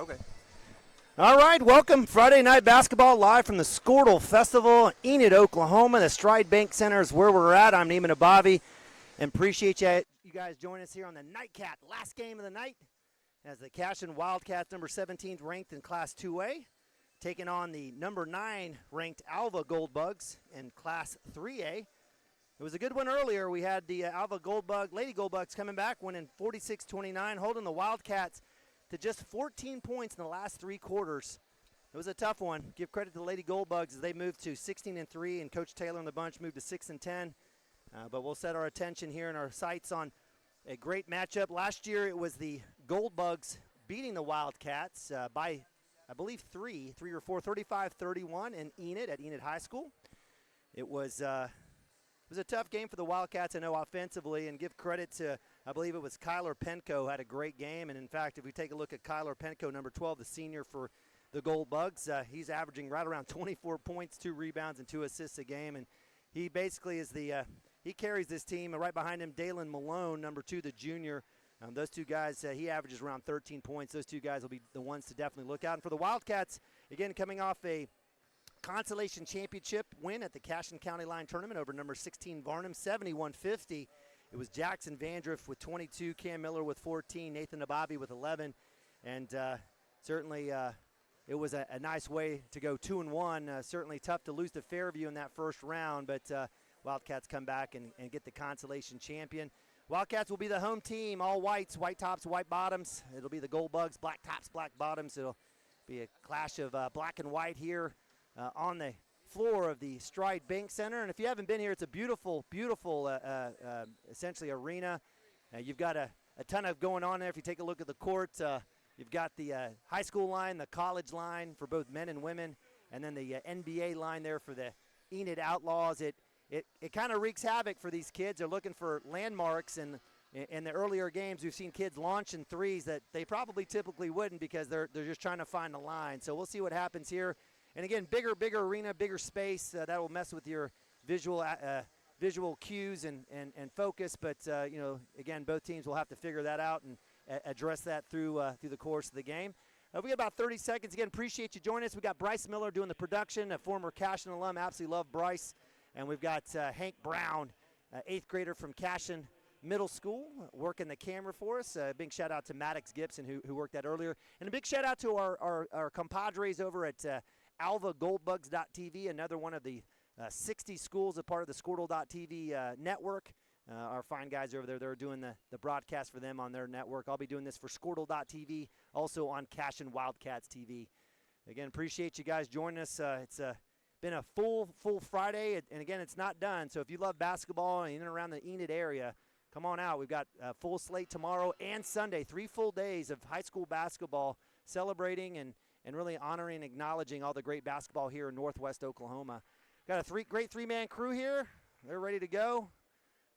Okay. All right, welcome. Friday night basketball live from the Squirtle Festival, Enid, Oklahoma. The Stride Bank Center is where we're at. I'm Neiman Abavi, and appreciate you guys joining us here on the Nightcap, last game of the night, as the Cashion Wildcats, number 17th ranked in Class 2A, taking on the number 9 ranked Alva Goldbugs in Class 3A. It was a good one earlier. We had the Alva Lady Goldbugs coming back, winning 46-29, holding the Wildcats to just 14 points in the last 3 quarters. It was a tough one. Give credit to the Lady Goldbugs as they moved to 16-3, and Coach Taylor and the bunch moved to 6-10. But we'll set our attention here and our sights on a great matchup. Last year it was the Goldbugs beating the Wildcats by, I believe, 3 or 4, 35-31 in Enid at Enid High School. It was a tough game for the Wildcats, I know, offensively, and give credit to, I believe it was Kyler Penko had a great game. And, in fact, if we take a look at Kyler Penko, number 12, the senior for the Goldbugs, he's averaging right around 24 points, 2 rebounds, and 2 assists a game. And he basically is he carries this team. And right behind him, Dalen Malone, number 2, the junior. Those two guys, he averages around 13 points. Those two guys will be the ones to definitely look out. And for the Wildcats, again, coming off a consolation championship win at the Cashion County Line Tournament over number 16 Varnum, 71-50. It was Jackson Vandriff with 22, Cam Miller with 14, Nathan Nabavi with 11, and certainly it was a nice way to go 2-1. Certainly tough to lose to Fairview in that first round, but Wildcats come back and get the consolation champion. Wildcats will be the home team, all whites, white tops, white bottoms. It'll be the Goldbugs, black tops, black bottoms. It'll be a clash of black and white here on the floor of the Stride Bank Center. And if you haven't been here, it's a beautiful, beautiful, essentially arena. You've got a ton of going on there. If you take a look at the court, you've got the high school line, the college line for both men and women, and then the NBA line there for the Enid Outlaws. It kind of wreaks havoc for these kids. They're looking for landmarks, and in the earlier games, we've seen kids launching threes that they probably typically wouldn't because they're just trying to find the line. So we'll see what happens here. And again, bigger arena, bigger space. That will mess with your visual cues and focus. But again, both teams will have to figure that out and address that through the course of the game. We got about 30 seconds. Again, appreciate you joining us. We got Bryce Miller doing the production, a former Cashion alum. Absolutely love Bryce. And we've got Hank Brown, 8th grader from Cashion Middle School, working the camera for us. A big shout out to Maddox Gibson who worked that earlier, and a big shout out to our compadres over at AlvaGoldbugs.tv, another one of the 60 schools, a part of the Squirtle.tv network. Our fine guys over there, they're doing the broadcast for them on their network. I'll be doing this for Squirtle.tv, also on Cashion Wildcats TV. Again, appreciate you guys joining us. It's been a full Friday, and again, it's not done. So if you love basketball and in and around the Enid area, come on out. We've got a full slate tomorrow and Sunday, 3 full days of high school basketball, celebrating and really honoring and acknowledging all the great basketball here in Northwest Oklahoma. Got a great three-man crew here. They're ready to go.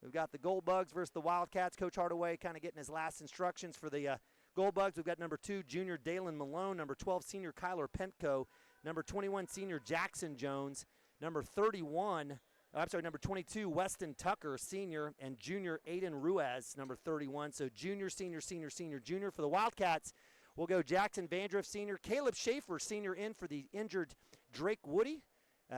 We've got the Goldbugs versus the Wildcats. Coach Hardaway kind of getting his last instructions for the Goldbugs. We've got number 2, junior Dalen Malone, number 12, senior Kyler Penko, number 21, senior Jackson Jones, number 22, Weston Tucker, senior, and junior Aiden Ruiz, number 31. So junior, senior, junior. For the Wildcats, we'll go Jackson Vandriff, senior, Caleb Schaefer, senior, in for the injured Drake Woody.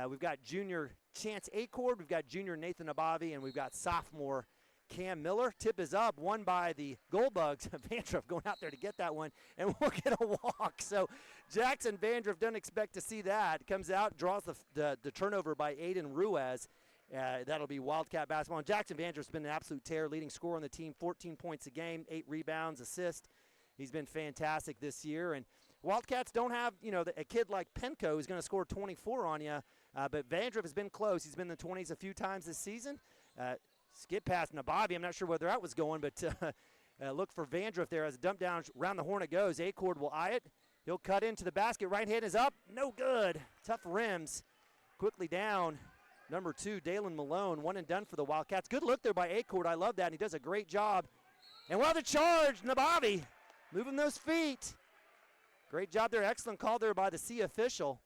We've got junior Chance Acord, we've got junior Nathan Abavi, and we've got sophomore Cam Miller. Tip is up, won by the Goldbugs. Vandriff going out there to get that one, and we'll get a walk. So Jackson Vandriff doesn't expect to see that. Comes out, draws the turnover by Aiden Ruiz. That'll be Wildcat basketball. And Jackson Vandriff's been an absolute tear, leading scorer on the team, 14 points a game, 8 rebounds, assist. He's been fantastic this year. And Wildcats don't have, a kid like Penko who's going to score 24 on you, but Vandriff has been close. He's been in the 20s a few times this season. Skip past Nabavi. I'm not sure where that was going, but look for Vandriff there as a dump down. Around the horn it goes. Acord will eye it. He'll cut into the basket. Right hand is up. No good. Tough rims. Quickly down. Number 2, Dalen Malone. One and done for the Wildcats. Good look there by Acord. I love that. And he does a great job. And while the charge, Nabavi moving those feet. Great job there. Excellent call there by the C official.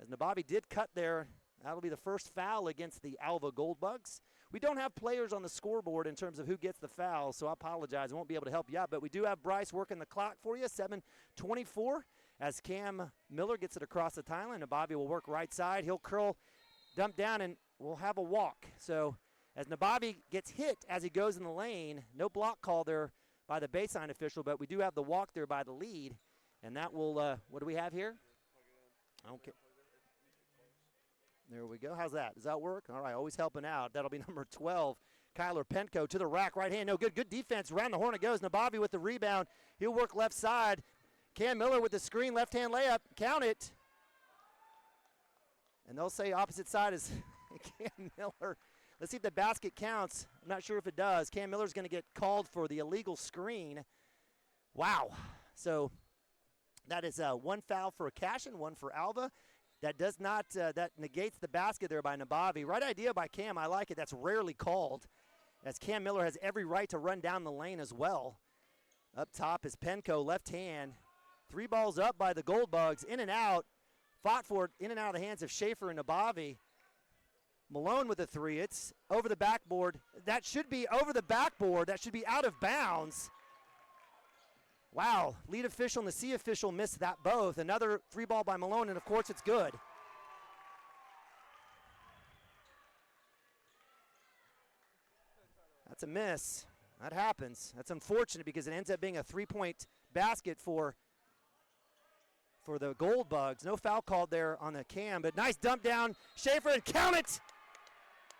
As Nabavi did cut there. That'll be the first foul against the Alva Goldbugs. We don't have players on the scoreboard in terms of who gets the foul, so I apologize. I won't be able to help you out, but we do have Bryce working the clock for you, 7:24, as Cam Miller gets it across the timeline. Nabavi will work right side. He'll curl, dump down, and we'll have a walk. So as Nabavi gets hit as he goes in the lane, no block call there by the baseline official, but we do have the walk there by the lead, and that will, what do we have here? Okay. There we go. How's that? Does that work? All right, always helping out. That'll be number 12, Kyler Penko to the rack, right hand. No good. Good defense. Around the horn it goes. Nabavi with the rebound. He'll work left side. Cam Miller with the screen, left-hand layup. Count it. And they'll say opposite side is Cam Miller. Let's see if the basket counts. I'm not sure if it does. Cam Miller's going to get called for the illegal screen. Wow. So that is one foul for Cashion, one for Alva. That does not, that negates the basket there by Nabavi. Right idea by Cam. I like it. That's rarely called, as Cam Miller has every right to run down the lane as well. Up top is Penko, left hand. 3 balls up by the Goldbugs. In and out. Fought for it in and out of the hands of Schaefer and Nabavi. Malone with the 3. It's over the backboard. That should be over the backboard. That should be out of bounds. Wow, lead official and the C official missed that both. Another 3 ball by Malone, and of course it's good. That's a miss. That happens. That's unfortunate because it ends up being a 3-point basket for the Goldbugs. No foul called there on the Cam, but nice dump down. Schaefer, and count it!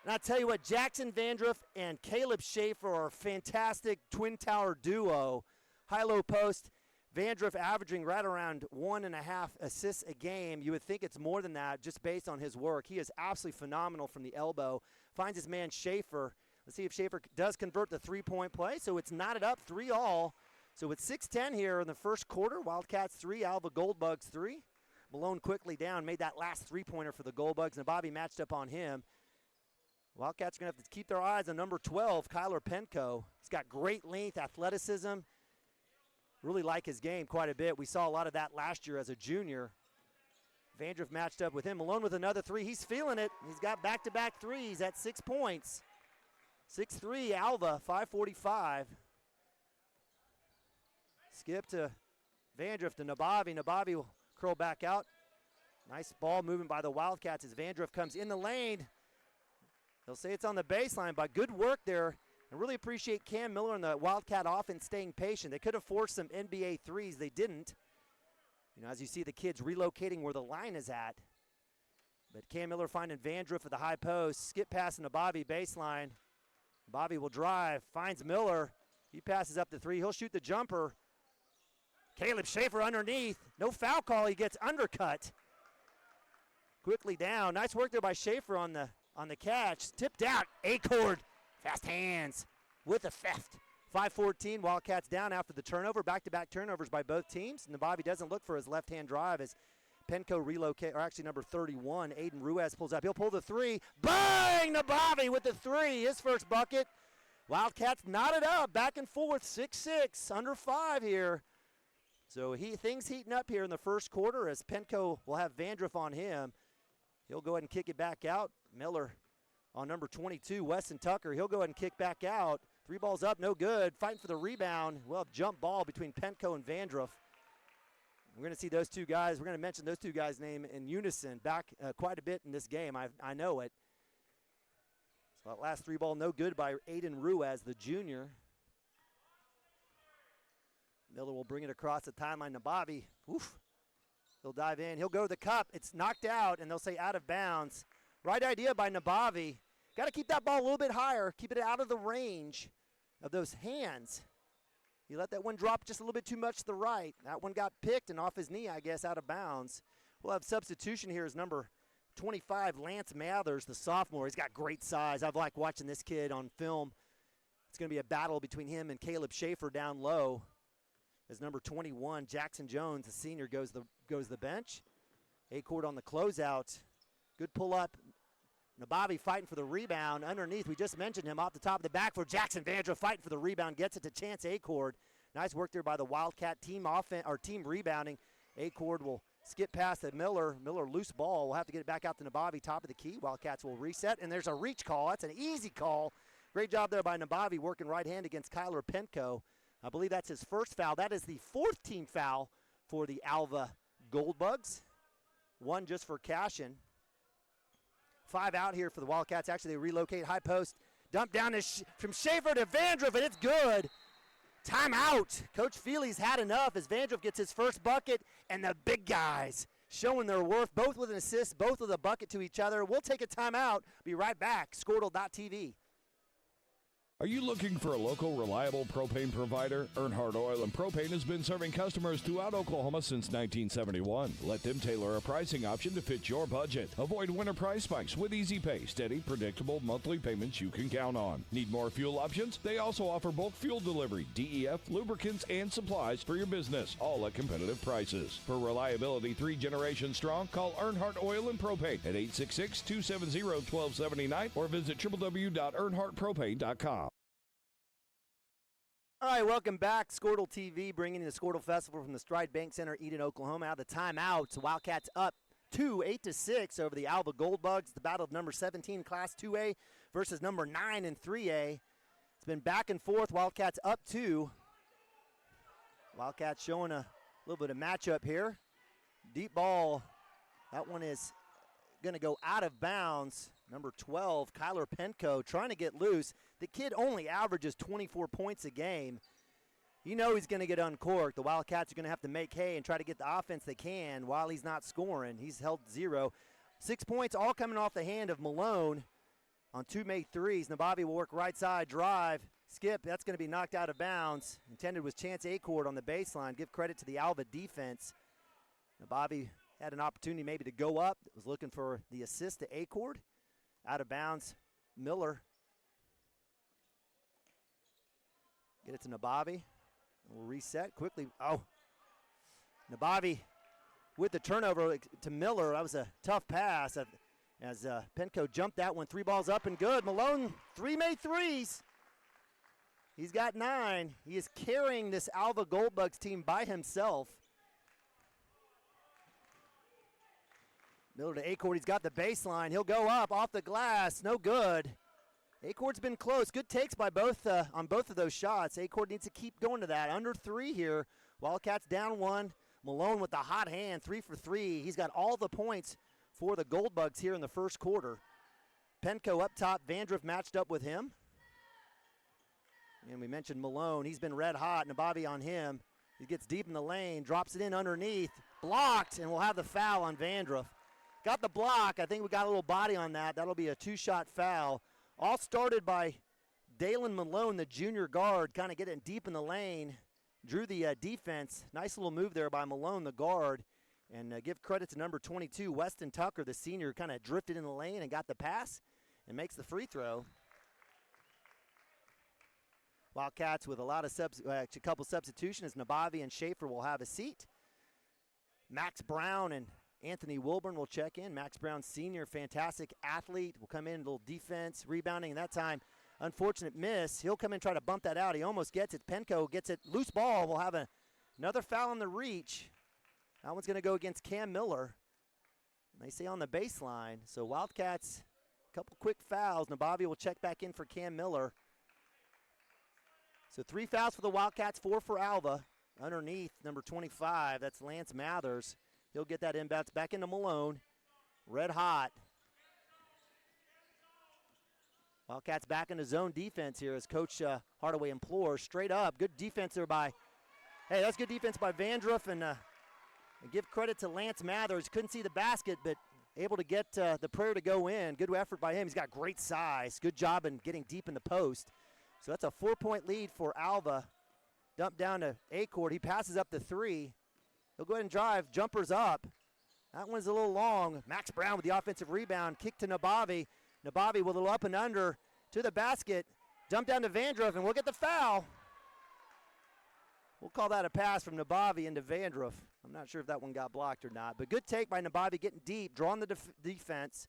And I'll tell you what, Jackson Vandruff and Caleb Schaefer are a fantastic twin tower duo. High-low post, Vandruff averaging right around 1.5 assists a game. You would think it's more than that just based on his work. He is absolutely phenomenal from the elbow. Finds his man Schaefer. Let's see if Schaefer does convert the 3-point play. So it's knotted up 3-all. So it's 6:10 here in the first quarter. Wildcats 3, Alva Goldbugs 3. Malone quickly down, made that last 3-pointer for the Goldbugs, and Bobby matched up on him. Wildcats are going to have to keep their eyes on number 12, Kyler Penko. He's got great length, athleticism. Really like his game quite a bit. We saw a lot of that last year as a junior. Vandruff matched up with him. Malone with another 3. He's feeling it. He's got back-to-back threes at 6 points. 6-3, Alva, 5:45. Skip to Vandruff to Nabavi. Nabavi will curl back out. Nice ball movement by the Wildcats as Vandruff comes in the lane. They'll say it's on the baseline, but good work there. I really appreciate Cam Miller and the Wildcat offense staying patient. They could have forced some NBA threes. They didn't. You know, as you see the kids relocating where the line is at. But Cam Miller finding Vandruff at the high post. Skip pass to Bobby baseline. Bobby will drive, finds Miller. He passes up the 3. He'll shoot the jumper. Caleb Schaefer underneath. No foul call. He gets undercut. Quickly down. Nice work there by Schaefer on the catch. Tipped out. Acord. Fast hands with a theft. 5:14, Wildcats down after the turnover. Back-to-back turnovers by both teams. Nabavi doesn't look for his left-hand drive as Penko relocate, or actually number 31, Aiden Ruiz pulls up. He'll pull the 3. Bang! Nabavi with the 3. His first bucket. Wildcats knotted up, back and forth, 6-6, under 5 here. So things heating up here in the first quarter as Penko will have Vandruff on him. He'll go ahead and kick it back out. Miller on number 22, Weston Tucker. He'll go ahead and kick back out. 3 balls up, no good. Fighting for the rebound. We'll have jump ball between Penko and Vandruff. We're going to see those two guys. We're going to mention those two guys' name in unison back quite a bit in this game. I know it. So that last 3 ball, no good by Aiden Ruiz, the junior. Miller will bring it across the timeline to Bobby. Oof. He'll dive in. He'll go to the cup. It's knocked out, and they'll say out of bounds. Right idea by Nabavi. Got to keep that ball a little bit higher. Keep it out of the range of those hands. He let that one drop just a little bit too much to the right. That one got picked and off his knee, I guess, out of bounds. We'll have substitution here as number 25, Lance Mathers, the sophomore. He's got great size. I've liked watching this kid on film. It's going to be a battle between him and Caleb Schaefer down low. As number 21, Jackson Jones, the senior, goes the bench. Acord on the closeout. Good pull up. Nabavi fighting for the rebound underneath. We just mentioned him off the top of the back for Jackson Vandruff fighting for the rebound. Gets it to Chance Acord. Nice work there by the Wildcat team offense or team rebounding. Acord will Skip past to Miller. Miller loose ball. We'll have to get it back out to Nabavi, top of the key. Wildcats will reset, and there's a reach call. That's an easy call. Great job there by Nabavi working right hand against Kyler Penko. I believe that's his first foul. That is the 4th team foul for the Alva Goldbugs. 1 just for Cashion. 5 out here for the Wildcats. Actually, they relocate high post. Dump down from Schaefer to Vandruff, and it's good. Timeout. Coach Feely's had enough as Vandruff gets his first bucket, and the big guys showing their worth, both with an assist, both with a bucket to each other. We'll take a timeout. Be right back. Squirtle.tv. Are you looking for a local, reliable propane provider? Earnhardt Oil and Propane has been serving customers throughout Oklahoma since 1971. Let them tailor a pricing option to fit your budget. Avoid winter price spikes with easy pay, steady, predictable monthly payments you can count on. Need more fuel options? They also offer bulk fuel delivery, DEF, lubricants, and supplies for your business, all at competitive prices. For reliability 3 generations strong, call Earnhardt Oil and Propane at 866-270-1279 or visit www.earnhardtpropane.com. All right, welcome back. Squirtle TV bringing you the Squirtle Festival from the Stride Bank Center, Eden, Oklahoma. Out of the timeouts, Wildcats up 8-6 over the Alva Goldbugs. The battle of number 17 Class 2A versus number 9 in 3A. It's been back and forth. Wildcats up 2. Wildcats showing a little bit of matchup here. Deep ball. That one is going to go out of bounds. Number 12, Kyler Penko, trying to get loose. The kid only averages 24 points a game. You know he's going to get uncorked. The Wildcats are going to have to make hay and try to get the offense they can while he's not scoring. He's held 0. 6 points all coming off the hand of Malone on 2 made threes. Nabavi will work right side drive. Skip, that's going to be knocked out of bounds. Intended was Chance Acord on the baseline. Give credit to the Alva defense. Nabavi had an opportunity maybe to go up. Was looking for the assist to Acord. Out of bounds, Miller. Get it to Nabavi. We'll reset quickly. Oh, Nabavi with the turnover to Miller. That was a tough pass as Penko jumped that one. 3 balls up and good. Malone, 3 made threes. He's got 9. He is carrying this Alva Goldbugs team by himself. Miller to Acord. He's got the baseline. He'll go up off the glass. No good. Acord's been close. Good takes by both on both of those shots. Acord needs to keep going to that. Under 3 here. Wildcats down 1. Malone with the hot hand. 3 for 3. He's got all the points for the Goldbugs here in the first quarter. Penko up top. Vandruff matched up with him. And we mentioned Malone. He's been red hot. Nabavi on him. He gets deep in the lane. Drops it in underneath. Blocked. And we'll have the foul on Vandruff. Got the block. I think we got a little body on that. That'll be a 2-shot foul. All started by Dalen Malone, the junior guard, kind of getting deep in the lane. Drew the defense. Nice little move there by Malone, the guard. And give credit to number 22, Weston Tucker, the senior, kind of drifted in the lane and got the pass and makes the free throw. Wildcats with a lot of a couple substitutions. Nabavi and Schaefer will have a seat. Max Brown and Anthony Wilburn will check in. Max Brown, senior, fantastic athlete, will come in, a little defense, rebounding, and that time, unfortunate miss. He'll come in and try to bump that out. He almost gets it. Penko gets it. Loose ball. We'll have another foul on the reach. That one's going to go against Cam Miller. And they say on the baseline. So Wildcats, a couple quick fouls. Nabavi will check back in for Cam Miller. So 3 fouls for the Wildcats, 4 for Alva. Underneath, number 25, that's Lance Mathers. He'll get that inbounds back into Malone. Red hot. Wildcats back into zone defense here as Coach Hardaway implores. Straight up. Good defense there by, hey, that's good defense by Vandruff. And give credit to Lance Mathers. Couldn't see the basket, but able to get the prayer to go in. Good effort by him. He's got great size. Good job in getting deep in the post. So that's a 4-point lead for Alva. Dump down to Acord. He passes up the 3. He'll go ahead and drive. Jumpers up. That one's a little long. Max Brown with the offensive rebound. Kick to Nabavi. Nabavi with a little up and under to the basket. Dump down to Vandruff, and we'll get the foul. We'll call that a pass from Nabavi into Vandruff. I'm not sure if that one got blocked or not. But good take by Nabavi, getting deep, drawing the defense.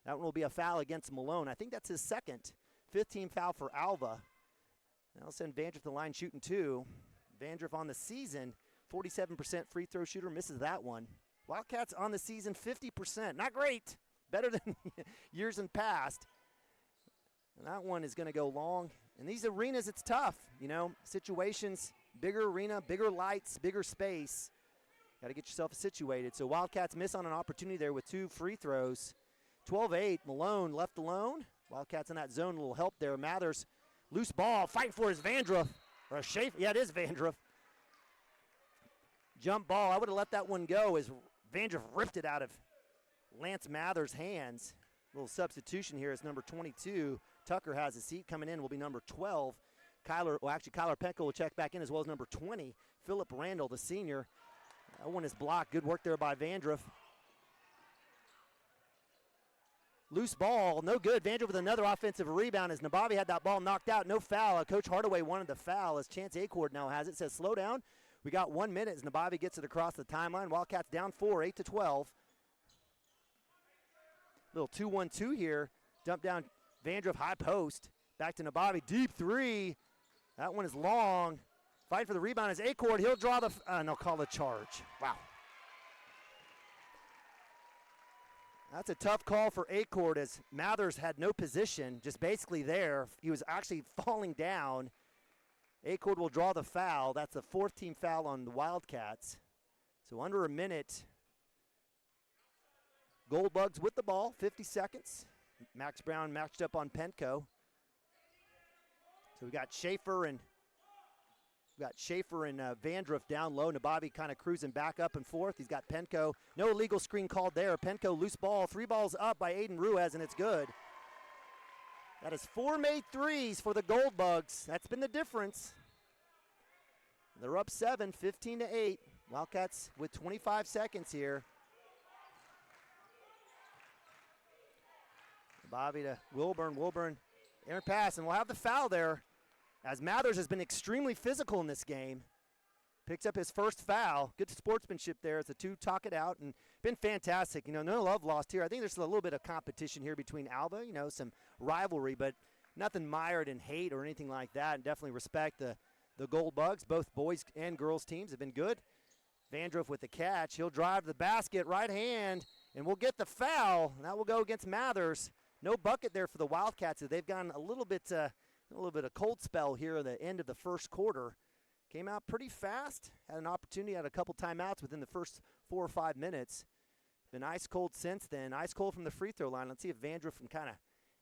That one will be a foul against Malone. I think that's his second. 15 foul for Alva. That'll send Vandruff to the line shooting 2. Vandruff on the season, 47% free throw shooter, misses that one. Wildcats on the season 50%. Not great. Better than years in past. And that one is going to go long. In these arenas, it's tough. Situations, bigger arena, bigger lights, bigger space. Got to get yourself situated. So Wildcats miss on an opportunity there with 2 free throws. 12-8, Malone left alone. Wildcats in that zone, a little help there. Mathers, loose ball, fighting for his Vandruff. Or a Schaefer, yeah, it is Vandruff. Jump ball, I would have let that one go as Vandruff ripped it out of Lance Mathers' hands. A little substitution here as number 22. Tucker has a seat. Coming in will be number 12. Kyler Penko will check back in as well as number 20. Philip Randall, the senior. That one is blocked. Good work there by Vandruff. Loose ball, no good. Vandruff with another offensive rebound as Nabavi had that ball knocked out. No foul. Coach Hardaway wanted the foul as Chance Acord now has it. Says slow down. We got 1 minute as Nabavi gets it across the timeline. Wildcats down 4, 8-12. Little 2-1-2 here. Dump down Vandruff, high post. Back to Nabavi, deep 3. That one is long. Fight for the rebound is Acord. He'll draw the, and they'll call the charge. Wow. That's a tough call for Acord as Mathers had no position, just basically there. He was actually falling down. Acord will draw the foul. That's the 4th team foul on the Wildcats. So under a minute. Gold Bugs with the ball, 50 seconds. Max Brown matched up on Penko. So we got Schaefer and Vandruff down low. Nabavi kind of cruising back up and forth. He's got Penko. No illegal screen called there. Penko loose ball. 3 balls up by Aiden Ruiz, and it's good. That is 4 made threes for the Gold Bugs. That's been the difference. They're up 7, 15-8. Wildcats with 25 seconds here. Bobby to Wilburn. Wilburn, air pass, and we'll have the foul there as Mathers has been extremely physical in this game. Picks up his first foul. Good sportsmanship there as the two talk it out and been fantastic. No love lost here. I think there's a little bit of competition here between Alva, some rivalry, but nothing mired in hate or anything like that, and definitely respect the Gold Bugs. Both boys and girls teams have been good. Vandruff with the catch. He'll drive to the basket, right hand, and we'll get the foul. And that will go against Mathers. No bucket there for the Wildcats. They've gone a little bit of cold spell here at the end of the first quarter. Came out pretty fast. Had an opportunity, had a couple timeouts within the first 4 or 5 minutes. Been ice cold since then. Ice cold from the free throw line. Let's see if Vandruff can kind of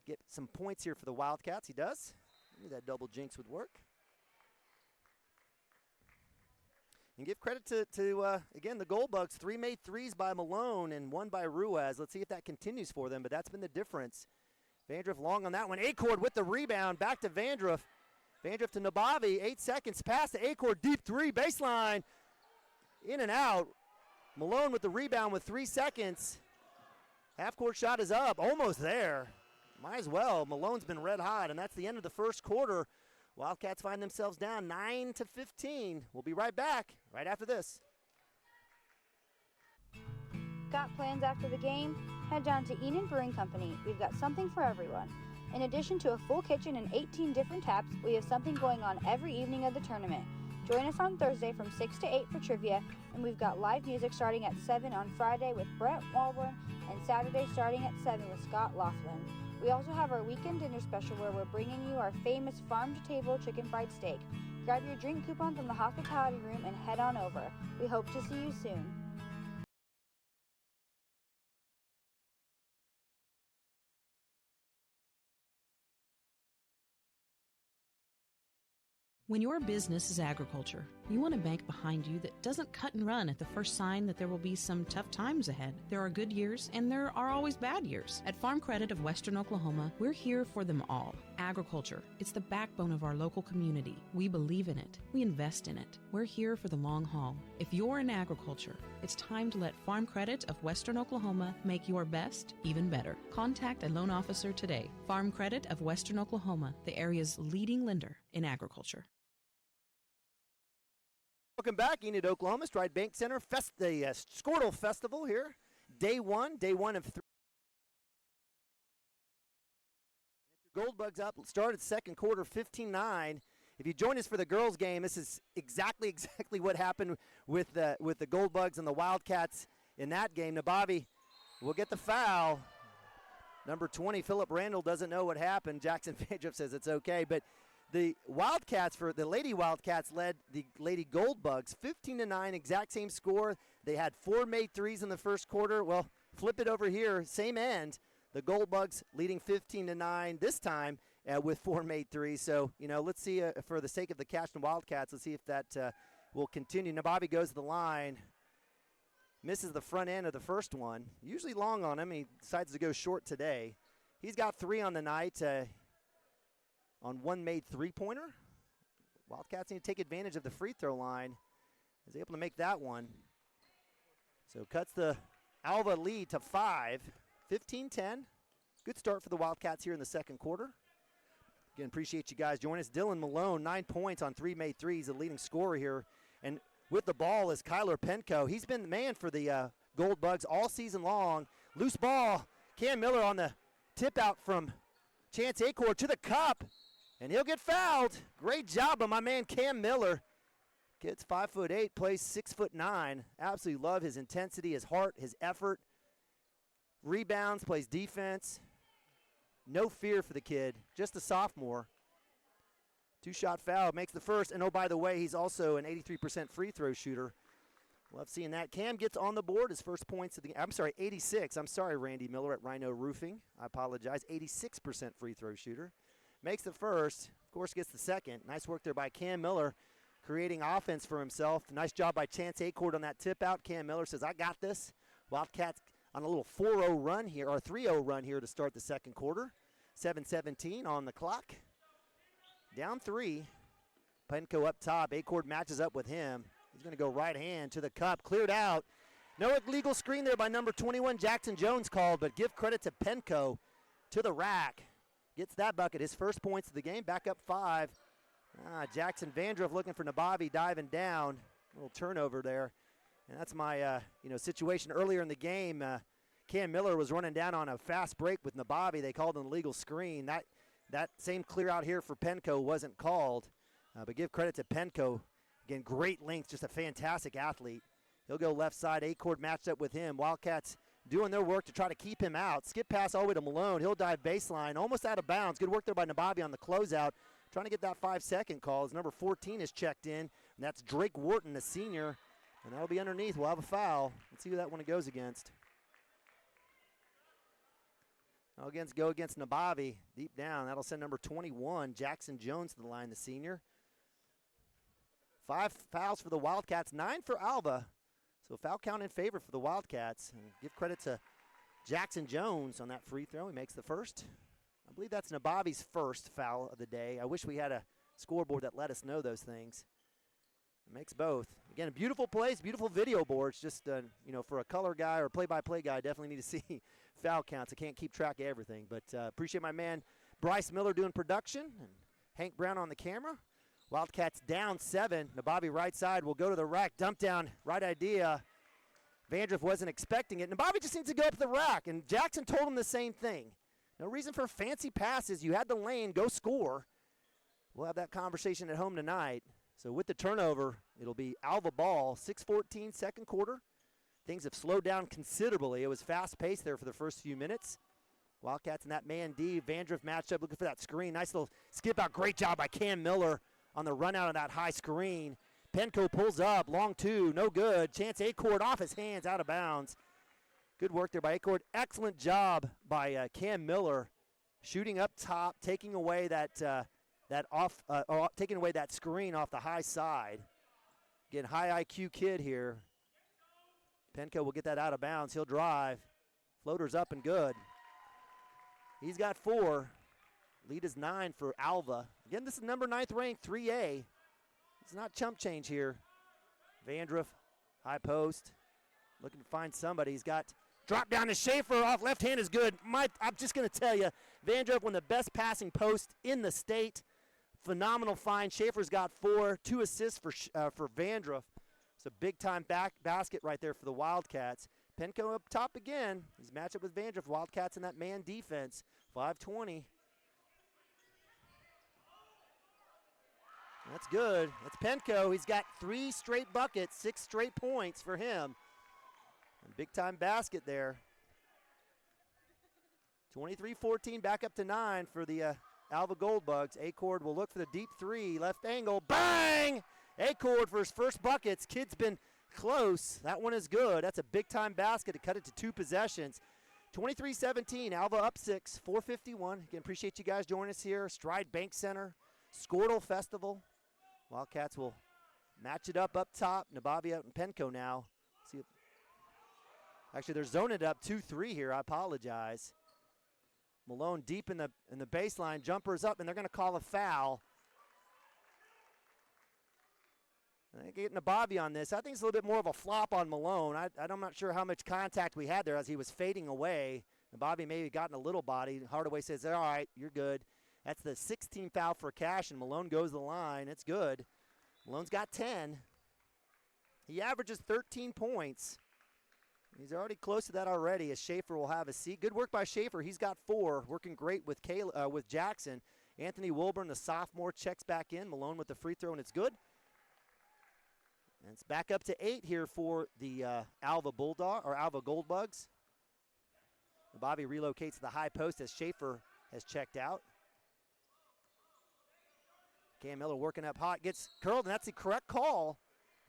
get some points here for the Wildcats. He does. Maybe that double jinx would work. And give credit to again, the Gold Bugs. 3 made threes by Malone and 1 by Ruiz. Let's see if that continues for them, but that's been the difference. Vandruff long on that one. Acord with the rebound. Back to Vandruff. Vandruff to Nabavi. 8 seconds. Pass to Acord. Deep 3. Baseline. In and out. Malone with the rebound with 3 seconds. Half-court shot is up. Almost there. Might as well. Malone's been red hot, and that's the end of the first quarter. Wildcats find themselves down 9-15. We'll be right back right after this. Got plans after the game? Head down to Enon Brewing Company. We've got something for everyone. In addition to a full kitchen and 18 different taps, we have something going on every evening of the tournament. Join us on Thursday from 6 to 8 for trivia, and we've got live music starting at 7 on Friday with Brett Walburn and Saturday starting at 7 with Scott Laughlin. We also have our weekend dinner special where we're bringing you our famous farm-to-table chicken fried steak. Grab your drink coupon from the hospitality room and head on over. We hope to see you soon. When your business is agriculture, you want a bank behind you that doesn't cut and run at the first sign that there will be some tough times ahead. There are good years and there are always bad years. At Farm Credit of Western Oklahoma, we're here for them all. Agriculture, it's the backbone of our local community. We believe in it. We invest in it. We're here for the long haul. If you're in agriculture, it's time to let Farm Credit of Western Oklahoma make your best even better. Contact a loan officer today. Farm Credit of Western Oklahoma, the area's leading lender in agriculture. Welcome back, Enid, Oklahoma, Stride Bank Center, the Squirtle Festival here. Day one of 3. Gold Bugs up, started second quarter 15-9. If you join us for the girls' game, this is exactly what happened with the Gold Bugs and the Wildcats in that game. Nabavi will get the foul. Number 20, Philip Randall, doesn't know what happened. Jackson Vandruff says it's okay. But the Wildcats, for the Lady Wildcats, led the Lady Goldbugs 15-9, exact same score. They had 4 made threes in the first quarter. Well, flip it over here, same end. The Goldbugs leading 15-9 this time with 4 made threes. So, let's see, for the sake of the Cashion Wildcats, let's see if that will continue. Nabavi goes to the line. Misses the front end of the first one. Usually long on him. He decides to go short today. He's got 3 on the night on 1 made three-pointer. Wildcats need to take advantage of the free throw line. Is able to make that one. So cuts the Alva lead to 5. 15-10. Good start for the Wildcats here in the second quarter. Again, appreciate you guys joining us. Dylan Malone, 9 points on 3 made threes, the leading scorer here. And with the ball is Kyler Penco. He's been the man for the Gold Bugs all season long. Loose ball. Cam Miller on the tip out from Chance Acord to the cup. And he'll get fouled. Great job by my man Cam Miller. Gets 5'8", plays 6'9". Absolutely love his intensity, his heart, his effort. Rebounds, plays defense. No fear for the kid. Just a sophomore. 2-shot foul, makes the first. And oh, by the way, he's also an 83% free throw shooter. Love seeing that. Cam gets on the board, his first points of the game. I'm sorry, 86. I'm sorry, Randy Miller at Rhino Roofing. I apologize. 86% free throw shooter. Makes the first. Of course, gets the second. Nice work there by Cam Miller, creating offense for himself. Nice job by Chance Acord on that tip out. Cam Miller says, I got this. Wildcats on a little 4-0 run here, or 3-0 run here to start the second quarter. 7:17 on the clock. Down 3. Penco up top. Acord matches up with him. He's going to go right hand to the cup. Cleared out. No illegal screen there by number 21, Jackson Jones called, but give credit to Penco to the rack. Gets that bucket. His first points of the game. Back up 5. Jackson Vandruff looking for Nabavi diving down. A little turnover there. And that's my situation earlier in the game. Cam Miller was running down on a fast break with Nabavi. They called an illegal screen. That same clear out here for Penco wasn't called. But give credit to Penco. Again, great length, just a fantastic athlete. He'll go left side. Acord matched up with him. Wildcats doing their work to try to keep him out. Skip pass all the way to Malone. He'll dive baseline, almost out of bounds. Good work there by Nabavi on the closeout. Trying to get that 5-second call as number 14 is checked in. And that's Drake Wharton, the senior. And that'll be underneath. We'll have a foul. Let's see who that one goes against. Go against Nabavi, deep down. That'll send number 21, Jackson Jones, to the line, the senior. 5 fouls for the Wildcats, 9 for Alva. So foul count in favor for the Wildcats. And give credit to Jackson Jones on that free throw. He makes the first. I believe that's Nabavi's first foul of the day. I wish we had a scoreboard that let us know those things. Makes both. Again, beautiful plays, beautiful video boards. Just, for a color guy or play-by-play guy, definitely need to see foul counts. I can't keep track of everything. But appreciate my man Bryce Miller doing production and Hank Brown on the camera. Wildcats down 7. Nabavi right side will go to the rack. Dump down, right idea. Vandruff wasn't expecting it. Nabavi just needs to go up the rack. And Jackson told him the same thing. No reason for fancy passes. You had the lane. Go score. We'll have that conversation at home tonight. So with the turnover, it'll be Alva ball, 6:14 second quarter. Things have slowed down considerably. It was fast-paced there for the first few minutes. Wildcats in that man D. Vandruff matched up, looking for that screen. Nice little skip out. Great job by Cam Miller on the run out of that high screen. Penco pulls up, long 2, no good. Chance Acord off his hands, out of bounds. Good work there by Acord. Excellent job by Cam Miller, shooting up top, taking away that screen off the high side. Again, high IQ kid here. Penco will get that out of bounds. He'll drive. Floater's up and good. He's got 4. Lead is 9 for Alva. Again, this is number 9th ranked, 3A. It's not chump change here. Vandruff, high post. Looking to find somebody. He's got drop down to Schaefer off left hand is good. I'm just going to tell you, Vandruff, one of the best passing posts in the state. Phenomenal find. Schaefer's got 4, 2 assists for Vandruff. It's a big-time basket right there for the Wildcats. Penco up top again. He's matched up with Vandruff. Wildcats in that man defense. 5:20. That's good. That's Penco. He's got 3 straight buckets, 6 straight points for him. Big time basket there. 23-14, back up to 9 for the Alva Goldbugs. Acord will look for the deep three, left angle, bang! Acord for his first buckets. Kid's been close. That one is good. That's a big time basket to cut it to 2 possessions. 23-17, Alva up 6, 4:51. Again, appreciate you guys joining us here. Stride Bank Center, Squirtle Festival. Wildcats will match it up top. Nabavi out in Penco now. See if, actually, they're zoning it up 2-3 here. I apologize. Malone deep in the baseline, jumpers up, and they're going to call a foul. They get Nabavi on this. I think it's a little bit more of a flop on Malone. I'm not sure how much contact we had there as he was fading away. Nabavi maybe gotten a little body. Hardaway says, all right, you're good. That's the 16th foul for Cashion. Malone goes to the line. It's good. Malone's got 10. He averages 13 points. He's already close to that already as Schaefer will have a seat. Good work by Schaefer. He's got 4. Working great with with Jackson. Anthony Wilburn, the sophomore, checks back in. Malone with the free throw, and it's good. And it's back up to 8 here for the Alva Goldbugs. Bobby relocates to the high post as Schaefer has checked out. Cam Miller working up hot, gets curled, and that's the correct call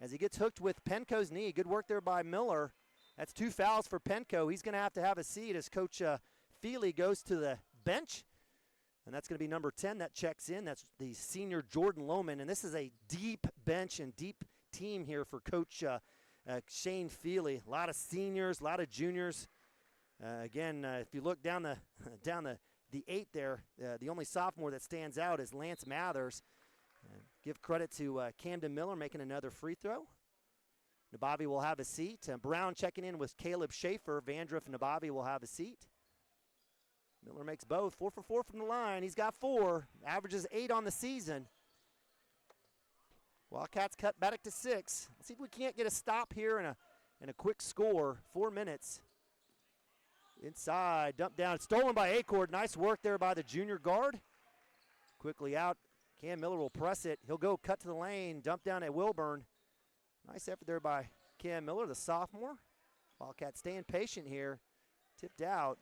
as he gets hooked with Penco's knee. Good work there by Miller. That's 2 fouls for Penco. He's going to have a seat as Coach Feely goes to the bench. And that's going to be number 10 that checks in. That's the senior Jordan Lohman. And this is a deep bench and deep team here for Coach Shane Feely. A lot of seniors, a lot of juniors. Again, if you look down the 8 there, the only sophomore that stands out is Lance Mathers. Give credit to Camden Miller making another free throw. Nabavi will have a seat. Brown checking in with Caleb Schaefer. Vandriff and Nabavi will have a seat. Miller makes both. 4 for 4 from the line. He's got 4. Averages 8 on the season. Wildcats cut back to 6. Let's see if we can't get a stop here and a quick score. 4 minutes. Inside, dump down. Stolen by Acord. Nice work there by the junior guard. Quickly out. Cam Miller will press it. He'll go cut to the lane. Dump down at Wilburn. Nice effort there by Cam Miller, the sophomore. Wildcats staying patient here. Tipped out.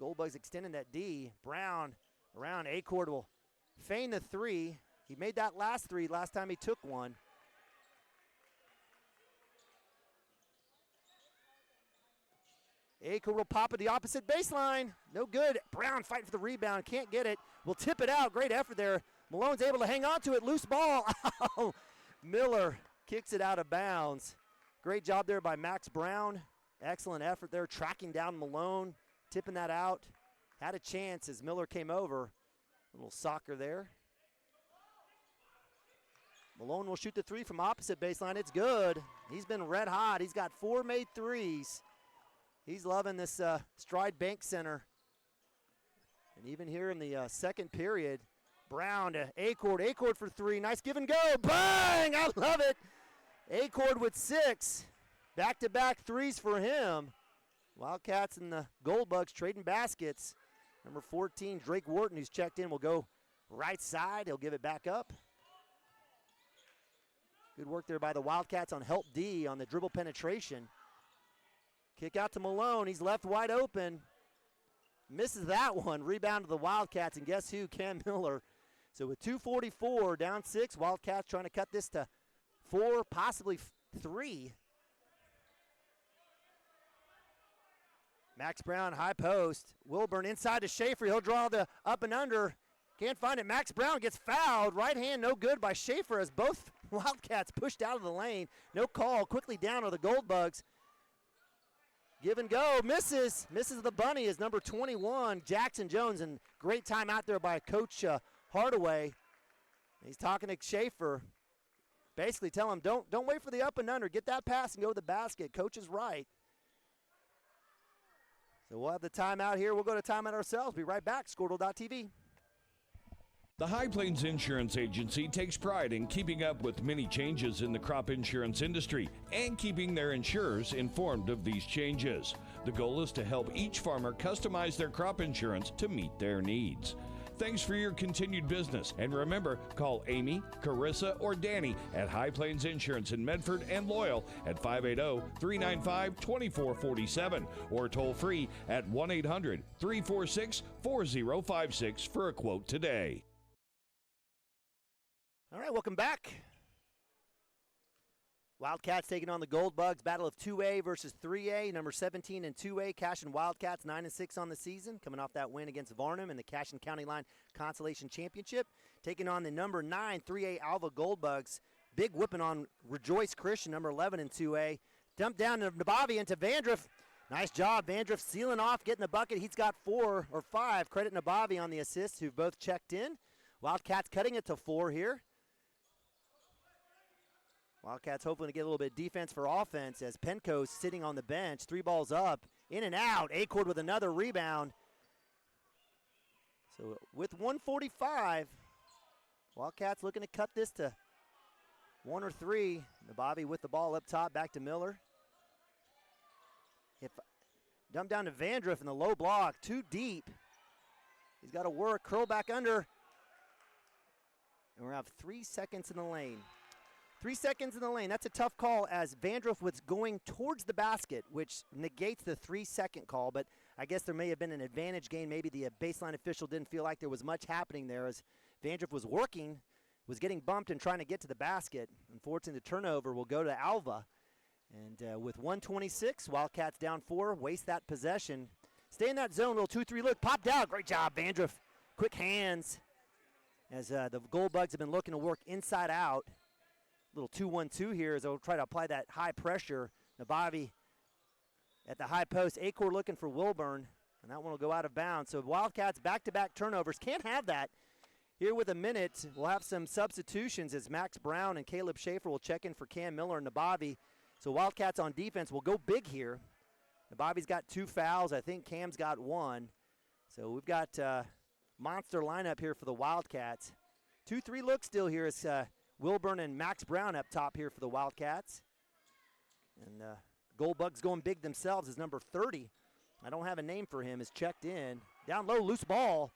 Goldbugs extending that D. Brown around. Acord will feign the 3. He made that last 3 last time he took one. Acord will pop at the opposite baseline. No good. Brown fighting for the rebound. Can't get it. Will tip it out. Great effort there. Malone's able to hang on to it. Loose ball. Miller kicks it out of bounds. Great job there by Max Brown. Excellent effort there tracking down Malone. Tipping that out. Had a chance as Miller came over. A little soccer there. Malone will shoot the 3 from opposite baseline. It's good. He's been red hot. He's got 4 made threes. He's loving this Stride Bank Center. And even here in the second period, Brown to Acord. Acord for 3. Nice give and go. Bang! I love it. Acord with 6. Back-to-back 3s for him. Wildcats and the Goldbugs trading baskets. Number 14, Drake Wharton, who's checked in, will go right side. He'll give it back up. Good work there by the Wildcats on help D on the dribble penetration. Kick out to Malone. He's left wide open. Misses that one. Rebound to the Wildcats, and guess who? Cam Miller. So with 2:44, down 6, Wildcats trying to cut this to 4, possibly 3. Max Brown, high post. Wilburn inside to Schaefer. He'll draw the up and under. Can't find it. Max Brown gets fouled. Right hand no good by Schaefer as both Wildcats pushed out of the lane. No call. Quickly down are the Goldbugs. Give and go. Misses the bunny is number 21, Jackson Jones. And great time out there by Coach Hardaway. He's talking to Schaefer. Basically tell him, don't wait for the up and under. Get that pass and go to the basket. Coach is right. So we'll have the timeout here. We'll go to timeout ourselves. Be right back. Squirtle.tv. The High Plains Insurance Agency takes pride in keeping up with many changes in the crop insurance industry and keeping their insurers informed of these changes. The goal is to help each farmer customize their crop insurance to meet their needs. Thanks for your continued business. And remember, call Amy, Carissa, or Danny at High Plains Insurance in Medford and Loyal at 580-395-2447 or toll free at 1-800-346-4056 for a quote today. All right, welcome back. Wildcats taking on the Gold Bugs. Battle of 2A versus 3A. Number 17 and 2A, Cashion Wildcats, 9-6 on the season, coming off that win against Varnum in the Cashion County Line Consolation Championship. Taking on the number 9 3A Alva Gold Bugs. Big whipping on Rejoice Christian, number 11 and 2A. Dumped down to Nabavi into Vandriff. Nice job, Vandriff sealing off, getting the bucket. He's got 4 or 5. Credit Nabavi on the assists, who've both checked in. Wildcats cutting it to 4 here. Wildcats hoping to get a little bit of defense for offense as Penco's sitting on the bench. 3 balls up, in and out. Acord with another rebound. So with 1:45, Wildcats looking to cut this to 1 or 3. Nabavi with the ball up top, back to Miller. Dumped down to Vandriff in the low block, too deep. He's got to work, curl back under. And we're going to have 3 seconds in the lane. 3 seconds in the lane. That's a tough call as Vandriff was going towards the basket, which negates the 3-second call, but I guess there may have been an advantage gain. Maybe the baseline official didn't feel like there was much happening there as Vandriff was working, was getting bumped and trying to get to the basket. Unfortunately, the turnover will go to Alva. And with 1:26, Wildcats down 4, waste that possession. Stay in that zone, little 2-3 look, popped out. Great job, Vandriff. Quick hands as the Gold Bugs have been looking to work inside out. Little 2-1-2 here as they'll try to apply that high pressure. Nabavi at the high post. Acord looking for Wilburn, and that one will go out of bounds. So Wildcats back-to-back turnovers. Can't have that. Here with a minute, we'll have some substitutions as Max Brown and Caleb Schaefer will check in for Cam Miller and Nabavi. So Wildcats on defense will go big here. Nabavi's got 2 fouls. I think Cam's got 1. So we've got monster lineup here for the Wildcats. 2-3 look still here as Wilburn and Max Brown up top here for the Wildcats. And Gold Bugs going big themselves is number 30. I don't have a name for him, is checked in. Down low, loose ball.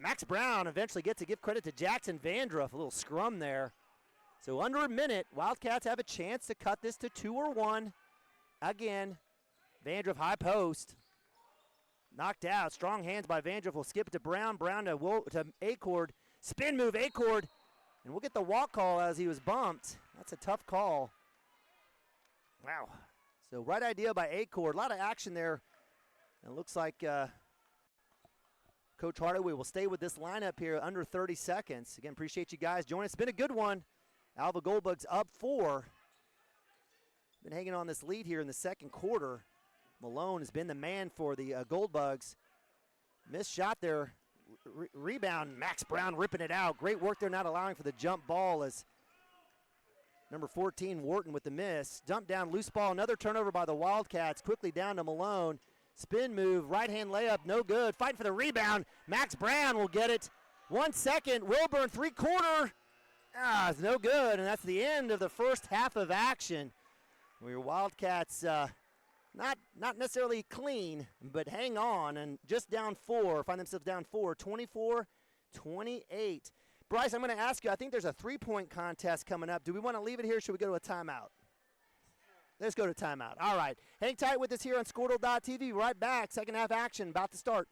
Max Brown eventually gets to give credit to Jackson Vandruff. A little scrum there. So under a minute, Wildcats have a chance to cut this to 2 or 1. Again, Vandruff high post. Knocked out. Strong hands by Vandruff. Will skip it to Brown. Brown to Acord. Spin move, Acord. And we'll get the walk call as he was bumped. That's a tough call. Wow. So right idea by Acord. A lot of action there. And it looks like Coach Hardaway will stay with this lineup here under 30 seconds. Again, appreciate you guys joining us. It's been a good one. Alva Gold Bugs up 4. Been hanging on this lead here in the second quarter. Malone has been the man for the Gold Bugs. Missed shot there. Rebound, Max Brown ripping it out. Great work there, not allowing for the jump ball as number 14, Wharton with the miss. Dump down, loose ball, another turnover by the Wildcats. Quickly down to Malone. Spin move, right-hand layup, no good. Fighting for the rebound. Max Brown will get it. 1 second, Wilburn, 3-quarter. It's no good, and that's the end of the first half of action. Your Wildcats not necessarily clean, but hang on, and just down 4, find themselves down 4, 24-28. Bryce, I'm going to ask you, I think there's a 3-point contest coming up. Do we want to leave it here, or should we go to a timeout? Let's go to timeout. All right. Hang tight with us here on Squirtle.tv. Right back. Second half action about to start.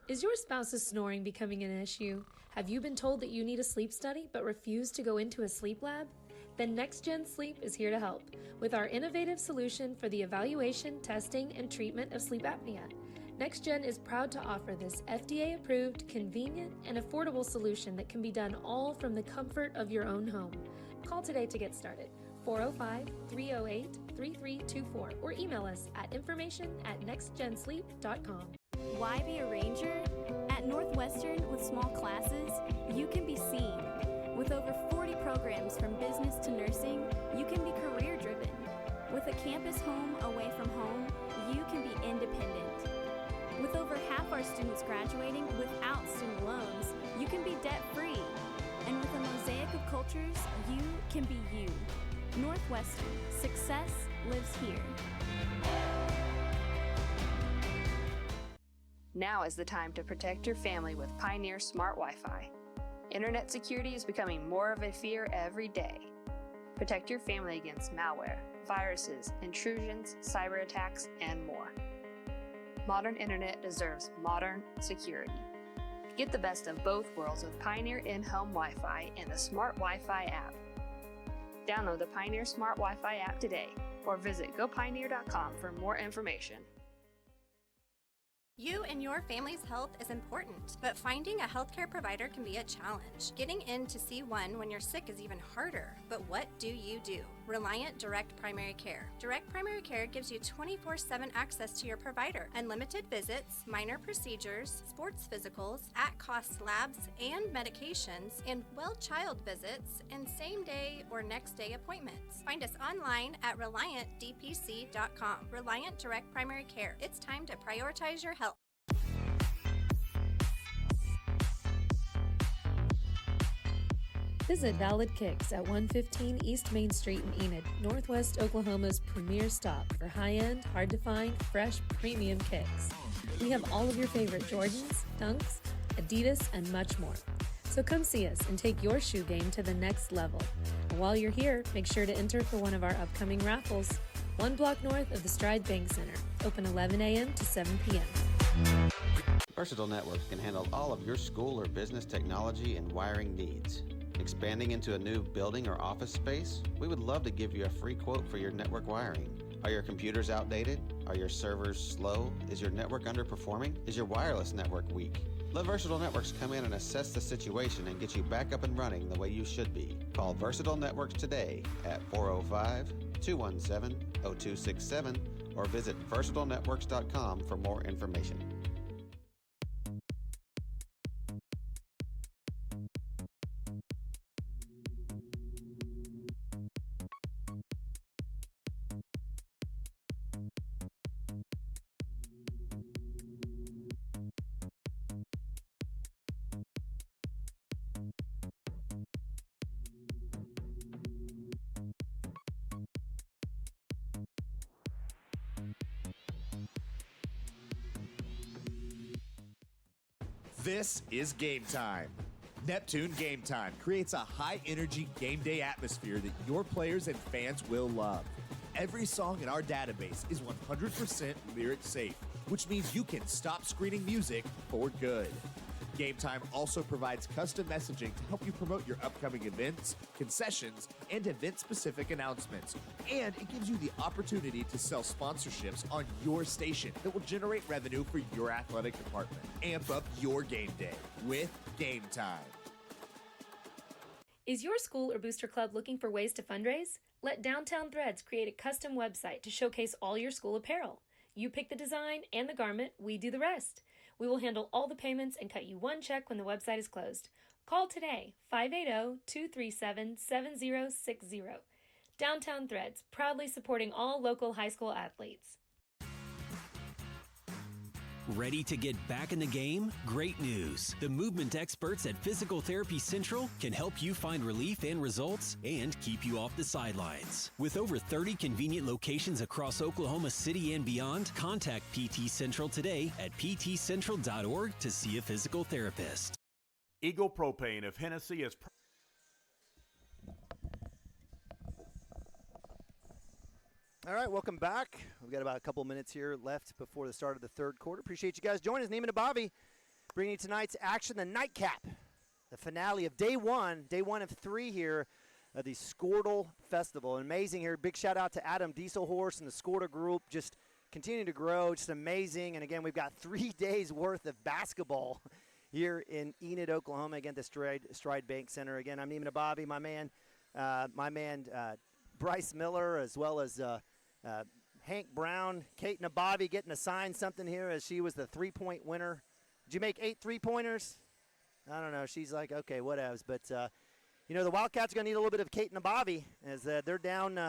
Is your spouse's snoring becoming an issue? Have you been told that you need a sleep study but refuse to go into a sleep lab? Then Next Gen Sleep is here to help with our innovative solution for the evaluation, testing, and treatment of sleep apnea. Next Gen is proud to offer this FDA-approved, convenient, and affordable solution that can be done all from the comfort of your own home. Call today to get started. 405-308-3324 or email us at information@nextgensleep.com. Why be a ranger? At Northwestern, with small classes, you can be seen. With over 40 programs from business to nursing, you can be career-driven. With a campus home away from home, you can be independent. With over half our students graduating without student loans, you can be debt-free. And with a mosaic of cultures, you can be you. Northwestern, success lives here. Now is the time to protect your family with Pioneer Smart Wi-Fi. Internet security is becoming more of a fear every day. Protect your family against malware, viruses, intrusions, cyber attacks, and more. Modern internet deserves modern security. Get the best of both worlds with Pioneer in-home Wi-Fi and the Smart Wi-Fi app. Download the Pioneer Smart Wi-Fi app today or visit gopioneer.com for more information. You and your family's health is important, but finding a healthcare provider can be a challenge. Getting in to see one when you're sick is even harder. But what do you do? Reliant Direct Primary Care. Direct Primary Care gives you 24/7 access to your provider, unlimited visits, minor procedures, sports physicals, at-cost labs and medications, and well-child visits, and same-day or next-day appointments. Find us online at ReliantDPC.com. Reliant Direct Primary Care. It's time to prioritize your health. Visit Valid Kicks at 115 East Main Street in Enid, Northwest Oklahoma's premier stop for high-end, hard-to-find, fresh, premium kicks. We have all of your favorite Jordans, Dunks, Adidas, and much more. So come see us and take your shoe game to the next level. And while you're here, make sure to enter for one of our upcoming raffles. 1 block north of the Stride Bank Center. Open 11 a.m. to 7 p.m. Versatile Networks can handle all of your school or business technology and wiring needs. Expanding into a new building or office space? We would love to give you a free quote for your network wiring. Are your computers outdated? Are your servers slow? Is your network underperforming? Is your wireless network weak? Let Versatile Networks come in and assess the situation and get you back up and running the way you should be. Call Versatile Networks today at 405-217-0267 or visit versatilenetworks.com for more information. This is Game Time. Neptune Game Time creates a high-energy game day atmosphere that your players and fans will love. Every song in our database is 100% lyric safe, which means you can stop screening music for good. Game Time also provides custom messaging to help you promote your upcoming events, concessions, and event-specific announcements. And it gives you the opportunity to sell sponsorships on your station that will generate revenue for your athletic department. Amp up your game day with Game Time. Is your school or booster club looking for ways to fundraise? Let Downtown Threads create a custom website to showcase all your school apparel. You pick the design and the garment, we do the rest. We will handle all the payments and cut you one check when the website is closed. Call today, 580-237-7060. Downtown Threads, proudly supporting all local high school athletes. Ready to get back in the game? Great news! The movement experts at Physical Therapy Central can help you find relief and results and keep you off the sidelines. With over 30 convenient locations across Oklahoma City and beyond, contact PT Central today at ptcentral.org to see a physical therapist. Eagle Propane of Hennessy is... All right, welcome back. We've got about a couple minutes here left before the start of the third quarter. Appreciate you guys joining us. Neiman and Bobby bringing you tonight's action, the nightcap, the finale of day one of 3 here of the Squirtle Festival. Amazing here. Big shout out to Adam Dieselhorse and the Squirtle group. Just continuing to grow. Just amazing. And again, we've got 3 days worth of basketball here in Enid, Oklahoma. Again, the Stride Bank Center. Again, I'm Neiman and Bobby, my man Bryce Miller, as well as Hank Brown, Kate Nabavi getting assigned something here as she was the three-point winner. Did you make 8 3-pointers? I don't know. She's like, okay, whatevs. But, the Wildcats are going to need a little bit of Kate Nabavi as they're down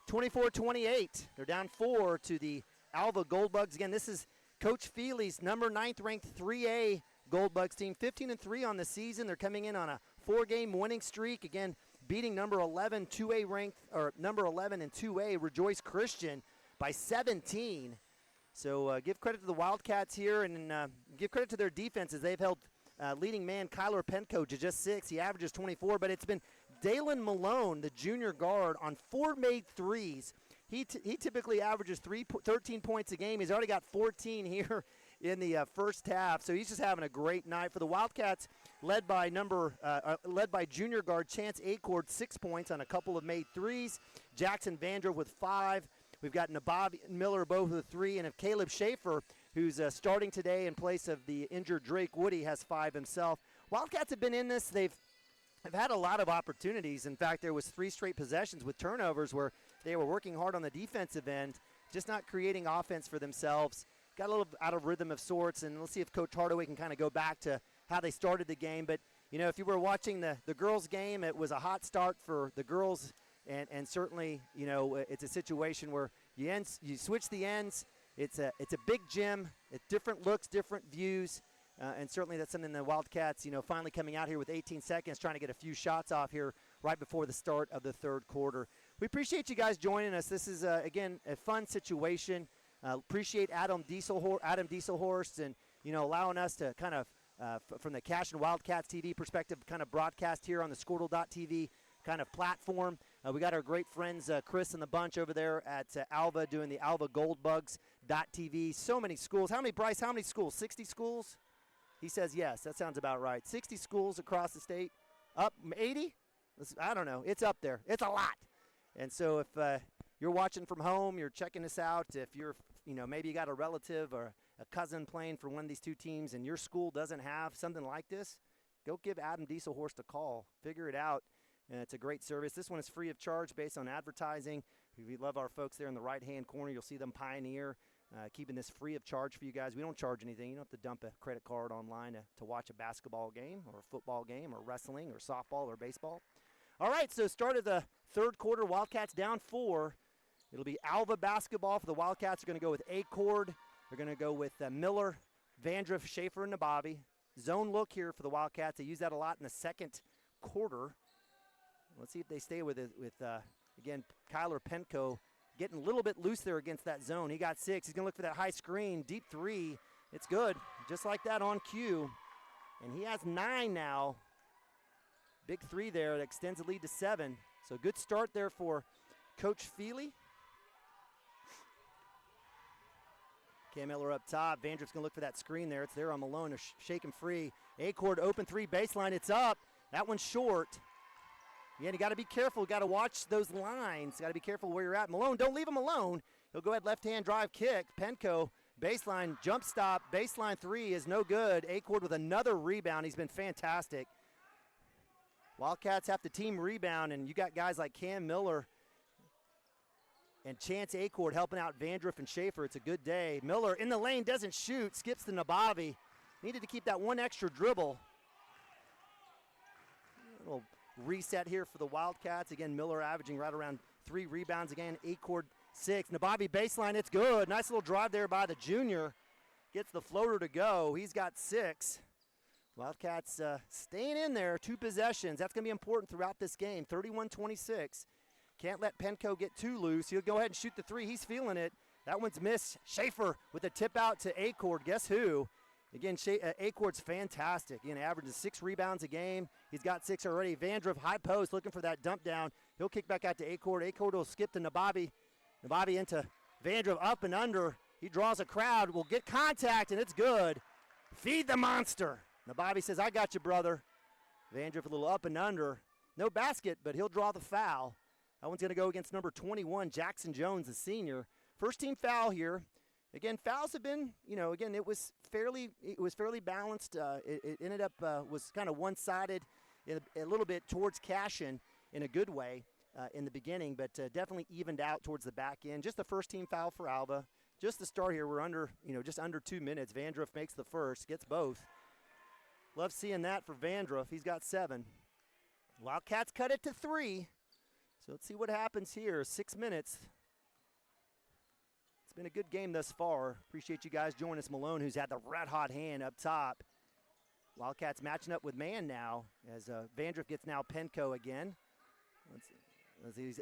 24-28. They're down 4 to the Alva Goldbugs. Again, this is Coach Feely's number 9th ranked 3A Goldbugs team, 15-3 on the season. They're coming in on a 4-game winning streak. Again, beating number 11 2A ranked, or number 11 in 2A Rejoice Christian by 17. So give credit to the Wildcats here, and give credit to their defense as they've held leading man Kyler Penco to just 6. He averages 24, but it's been Dalen Malone, the junior guard, on 4 made threes. He typically averages 13 points a game. He's already got 14 here in the first half, so he's just having a great night for the Wildcats. Led by junior guard Chance Acord, 6 points on a couple of made threes. Jackson Vandrow with 5. We've got Nabavi and Miller both with 3, and if Caleb Schaefer, who's starting today in place of the injured Drake Woody, has 5 himself. Wildcats have been in this. They've had a lot of opportunities. In fact, there was 3 straight possessions with turnovers where they were working hard on the defensive end, just not creating offense for themselves. Got a little out of rhythm of sorts, and let's see if Coach Hardaway can kind of go back to how they started the game. But, if you were watching the girls' game, it was a hot start for the girls, and certainly, it's a situation where you switch the ends. It's a big gym. It's different looks, different views, and certainly that's something the Wildcats, finally coming out here with 18 seconds, trying to get a few shots off here right before the start of the third quarter. We appreciate you guys joining us. This is, again, a fun situation. Appreciate Adam Dieselhorst and, allowing us to kind of, from the Cashion Wildcats TV perspective, kind of broadcast here on the Squirtle.tv kind of platform. We got our great friends Chris and the bunch over there at Alva doing the Alva Goldbugs.tv. So many schools. Bryce, how many schools? 60 schools? He says yes. That sounds about right. 60 schools across the state. Up 80? I don't know. It's up there. It's a lot. And so if you're watching from home, you're checking us out, if you're, maybe you got a relative or a cousin playing for one of these two teams and your school doesn't have something like this, go give Adam Dieselhorst a call. Figure it out. It's a great service. This one is free of charge based on advertising. We love our folks there in the right-hand corner. You'll see them pioneer, keeping this free of charge for you guys. We don't charge anything. You don't have to dump a credit card online to watch a basketball game or a football game or wrestling or softball or baseball. All right, so start of the third quarter, Wildcats down 4. It'll be Alva basketball for the Wildcats. They're going to go with Acord. They're going to go with Miller, Vandrow, Schaefer, and Nabavi. Zone look here for the Wildcats. They use that a lot in the second quarter. Let's see if they stay with it with, again, Kyler Penco getting a little bit loose there against that zone. He got 6. He's going to look for that high screen. Deep 3. It's good. Just like that on cue. And he has 9 now. Big 3 there that extends the lead to 7. So good start there for Coach Feely. Cam Miller up top. Vandroff's going to look for that screen there. It's there on Malone to shake him free. Acord open 3 baseline. It's up. That one's short. Yeah, you got to be careful. Got to watch those lines. Got to be careful where you're at. Malone, don't leave him alone. He'll go ahead left-hand drive kick. Penco, baseline, jump stop. Baseline 3 is no good. Acord with another rebound. He's been fantastic. Wildcats have to team rebound, and you got guys like Cam Miller and Chance Acord helping out Vandroff and Schaefer. It's a good day. Miller in the lane, doesn't shoot, skips to Nabavi. Needed to keep that one extra dribble. A little reset here for the Wildcats. Again, Miller averaging right around 3 rebounds again. Acord 6. Nabavi baseline, it's good. Nice little drive there by the junior. Gets the floater to go. He's got 6. Wildcats staying in there. 2 possessions. That's going to be important throughout this game. 31-26. Can't let Penco get too loose. He'll go ahead and shoot the 3. He's feeling it. That one's missed. Schaefer with a tip out to Acord. Guess who? Again, Acord's fantastic. Again, averages 6 rebounds a game. He's got 6 already. Vandroff, high post, looking for that dump down. He'll kick back out to Acord. Acord will skip to Nabavi. Nabavi into Vandroff, up and under. He draws a crowd. Will get contact, and it's good. Feed the monster. Nabavi says, I got you, brother. Vandroff a little up and under. No basket, but he'll draw the foul. That one's going to go against number 21, Jackson Jones, the senior. First team foul here. Again, fouls have been, again, it was fairly balanced. It ended up was kind of one-sided a little bit towards Cashion in a good way. in the beginning, but definitely evened out towards the back end. Just the first team foul for Alva. Just the start here, we're under, just under 2 minutes. Vandruff makes the first, gets both. Love seeing that for Vandruff. He's got 7. Wildcats cut it to 3. So let's see what happens here. 6 minutes. It's been a good game thus far. Appreciate you guys joining us. Malone, who's had the red-hot hand up top. Wildcats matching up with man now as Vandruff gets now Penco again.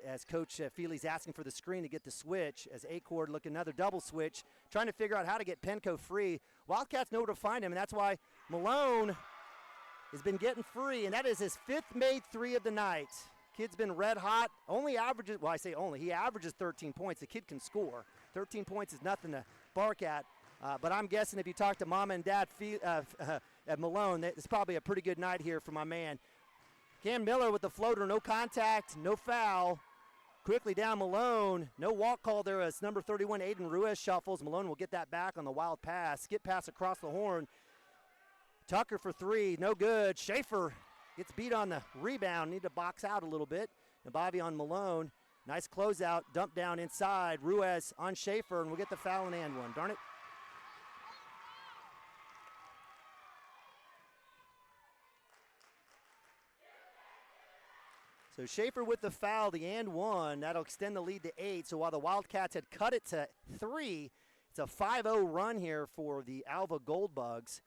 As Coach Feely's asking for the screen to get the switch, as Acord look another double switch, trying to figure out how to get Penco free. Wildcats know where to find him, and that's why Malone has been getting free, and that is his 5th made 3 of the night. Kid's been red hot. Only averages, well, I say only, he averages 13 points. The kid can score. 13 points is nothing to bark at, but I'm guessing if you talk to Mama and Dad at Malone, it's probably a pretty good night here for my man. Cam Miller with the floater, no contact, no foul. Quickly down Malone, no walk call there as number 31, Aiden Ruiz shuffles. Malone will get that back on the wild pass. Skip pass across the horn. Tucker for 3, no good. Schaefer gets beat on the rebound, need to box out a little bit. Nabavi on Malone, nice closeout, dump down inside. Ruiz on Schaefer, and we'll get the foul and one. Darn it. So Schaefer with the foul, the and one. That'll extend the lead to 8. So while the Wildcats had cut it to 3, it's a 5-0 run here for the Alva Goldbugs.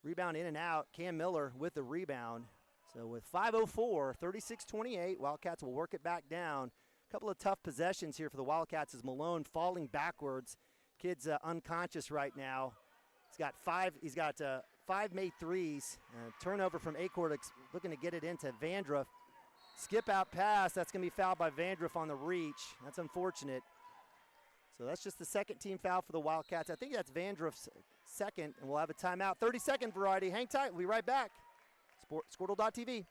Rebound in and out. Cam Miller with the rebound. So with 5:04, 36-28, Wildcats will work it back down. A couple of tough possessions here for the Wildcats as Malone falling backwards. Kid's unconscious right now. He's got 5 made 3s. Turnover from Acord, looking to get it into Vandruff. Skip out pass, that's going to be fouled by Vandruff on the reach. That's unfortunate. So that's just the second team foul for the Wildcats. I think that's Vandruff's second, and we'll have a timeout. 30-second variety. Hang tight, we'll be right back. Squirtle.tv.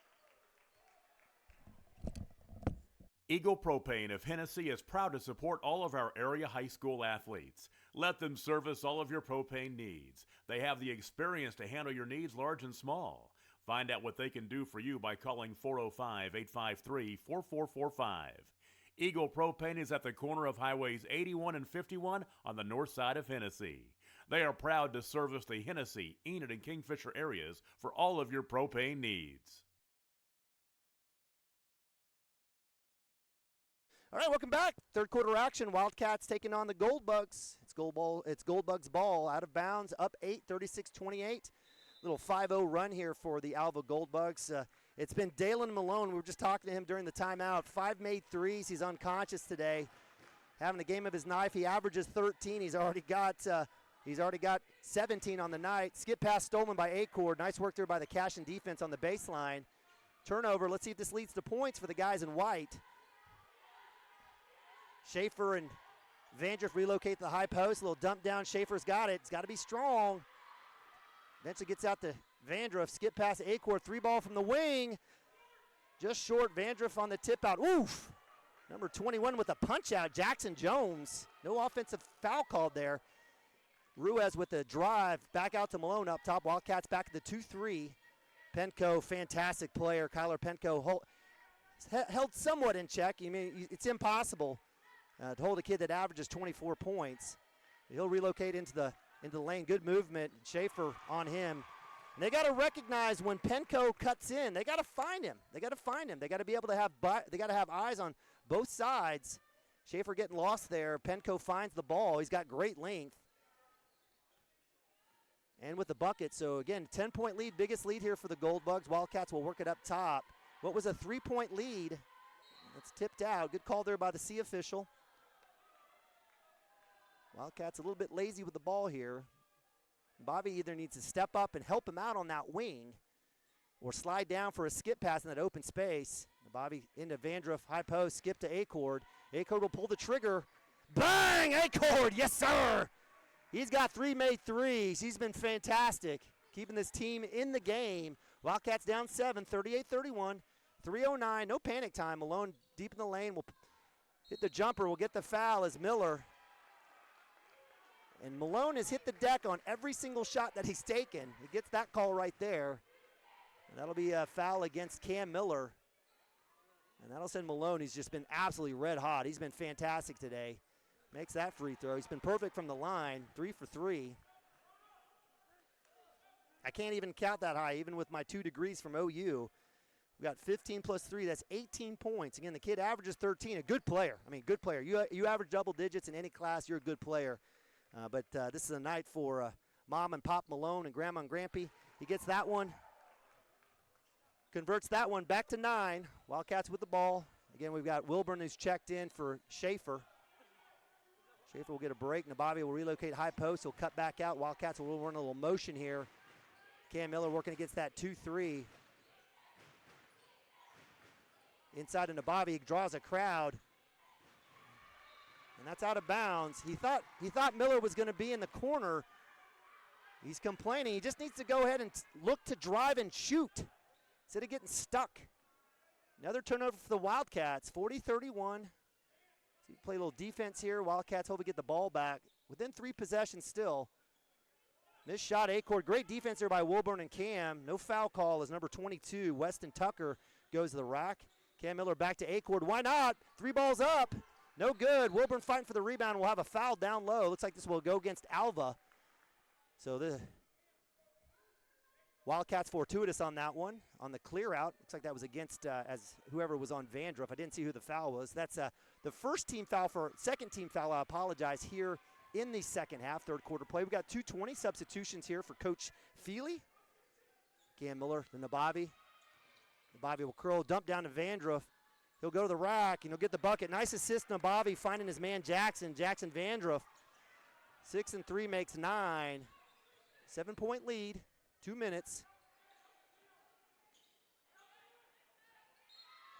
Eagle Propane of Hennessy is proud to support all of our area high school athletes. Let them service all of your propane needs. They have the experience to handle your needs large and small. Find out what they can do for you by calling 405-853-4445. Eagle Propane is at the corner of Highways 81 and 51 on the north side of Hennessy. They are proud to service the Hennessy, Enid, and Kingfisher areas for all of your propane needs. All right, welcome back. Third quarter action. Wildcats taking on the Goldbugs. It's Goldbugs ball out of bounds, up 8, 36-28. Little 5-0 run here for the Alva Goldbugs. It's been Dalen Malone. We were just talking to him during the timeout. 5 made 3s. He's unconscious today. Having a game of his life. He averages 13. He's already got 17 on the night. Skip pass stolen by Acord. Nice work there by the Cashion defense on the baseline. Turnover. Let's see if this leads to points for the guys in white. Schaefer and Vandruff relocate to the high post. A little dump down. Schaefer's got it. It's got to be strong. Eventually gets out to Vandruff. Skip pass Acord. 3-ball from the wing. Just short. Vandruff on the tip out. Oof. Number 21 with a punch out. Jackson Jones. No offensive foul called there. Ruiz with the drive. Back out to Malone up top. Wildcats back at the 2-3. Penco, fantastic player. Kyler Penco held somewhat in check. I mean, it's impossible to hold a kid that averages 24 points. He'll relocate into the lane. Good movement. Schaefer on him. And they got to recognize when Penco cuts in, they got to find him. They got to find him. They got to be able to have eyes on both sides. Schaefer getting lost there. Penco finds the ball. He's got great length. And with the bucket, so again, 10-point lead, biggest lead here for the Goldbugs. Wildcats will work it up top. What was a 3-point lead? It's tipped out. Good call there by the C official. Wildcats a little bit lazy with the ball here. Bobby either needs to step up and help him out on that wing or slide down for a skip pass in that open space. Bobby into Vandruff, high post, skip to Acord. Acord will pull the trigger. Bang! Acord, yes sir! He's got 3 made 3s. He's been fantastic, keeping this team in the game. Wildcats down 7, 38-31, 3:09, no panic time. Malone deep in the lane will hit the jumper, will get the foul as Miller. And Malone has hit the deck on every single shot that he's taken. He gets that call right there. And that'll be a foul against Cam Miller. And that'll send Malone. He's just been absolutely red hot. He's been fantastic today. Makes that free throw. He's been perfect from the line, 3 for 3. I can't even count that high, even with my 2 degrees from OU. We got 15 plus 3. That's 18 points. Again, the kid averages 13. A good player. I mean, good player. You average double digits in any class, you're a good player. But this is a night for Mom and Pop Malone and Grandma and Grampy. He gets that one. Converts that one back to 9. Wildcats with the ball. Again, we've got Wilburn who's checked in for Schaefer. Schaefer will get a break. Nabavi will relocate high post. He'll cut back out. Wildcats will run a little motion here. Cam Miller working against that 2-3. Inside of Nabavi, he draws a crowd. And that's out of bounds. He thought Miller was going to be in the corner. He's complaining. He just needs to go ahead and look to drive and shoot instead of getting stuck. Another turnover for the Wildcats, 40-31. So play a little defense here. Wildcats hope to get the ball back. Within 3 possessions still. Missed shot, Acord. Great defense there by Wilburn and Cam. No foul call as number 22, Weston Tucker, goes to the rack. Cam Miller back to Acord. Why not? 3 balls up. No good. Wilburn fighting for the rebound. Will have a foul down low. Looks like this will go against Alva. So the Wildcats fortuitous on that one. On the clear out, looks like that was against as whoever was on Vandruff. I didn't see who the foul was. That's the second team foul, I apologize, here in the second half, third quarter play. We've got 2:20 substitutions here for Coach Feely. Cam Miller to Nabavi. Nabavi will curl, dump down to Vandruff. He'll go to the rack and he'll get the bucket. Nice assist, Nabavi finding his man Jackson Vandruff. 6 and 3 makes 9. 7-point lead, 2 minutes.